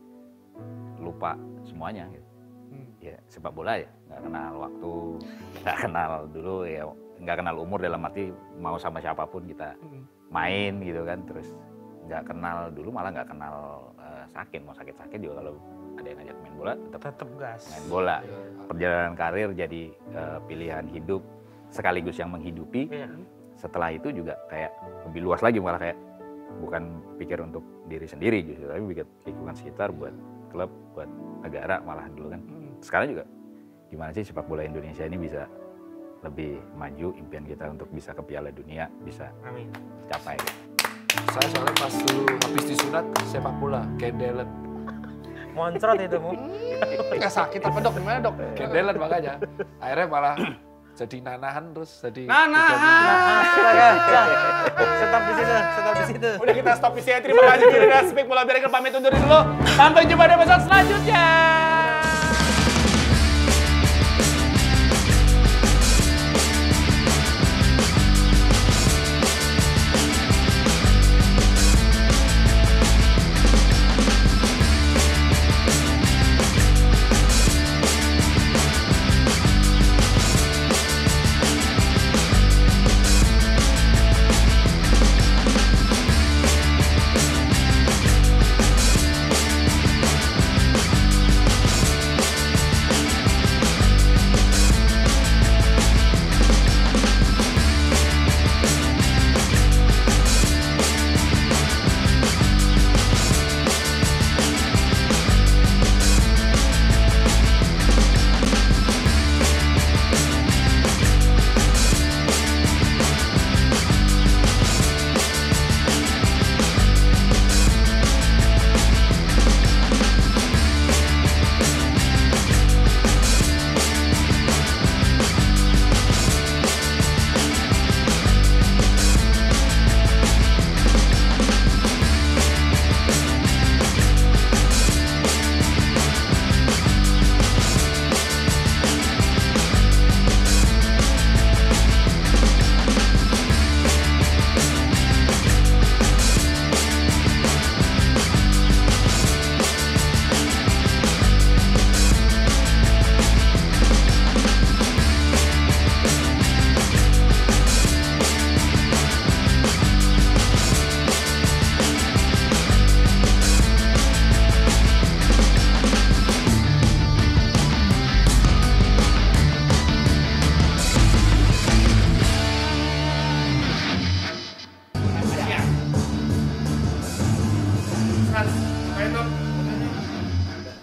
Speaker 3: lupa semuanya gitu. Ya sepak bola ya nggak kenal waktu, nggak kenal dulu ya, nggak kenal umur dalam arti mau sama siapapun kita main gitu kan, terus nggak kenal dulu malah nggak kenal sakit, mau sakit juga kalau ada yang ngajak main bola
Speaker 2: Tetap gas.
Speaker 3: main bola. Perjalanan karir jadi pilihan hidup sekaligus yang menghidupi.
Speaker 2: Iya.
Speaker 3: Setelah itu juga kayak lebih luas lagi malah kayak bukan pikir untuk diri sendiri justru, tapi pikir lingkungan sekitar, buat klub, buat negara malah dulu kan. Sekarang juga gimana sih sepak bola Indonesia ini bisa lebih maju, impian kita untuk bisa ke Piala Dunia bisa capai.
Speaker 4: Saya soalnya pas dulu habis disunat sepak bola, gendelet.
Speaker 2: Moncrot itu, Mu.
Speaker 1: Nggak sakit apa dok? Gimana dok?
Speaker 4: Gendelet makanya. Akhirnya malah jadi nanahan terus jadi...
Speaker 2: Stop di situ.
Speaker 1: Udah kita stop di sini. Terima kasih. Kita Speak Bola Biar pamit undur dulu. Sampai jumpa di episode selanjutnya.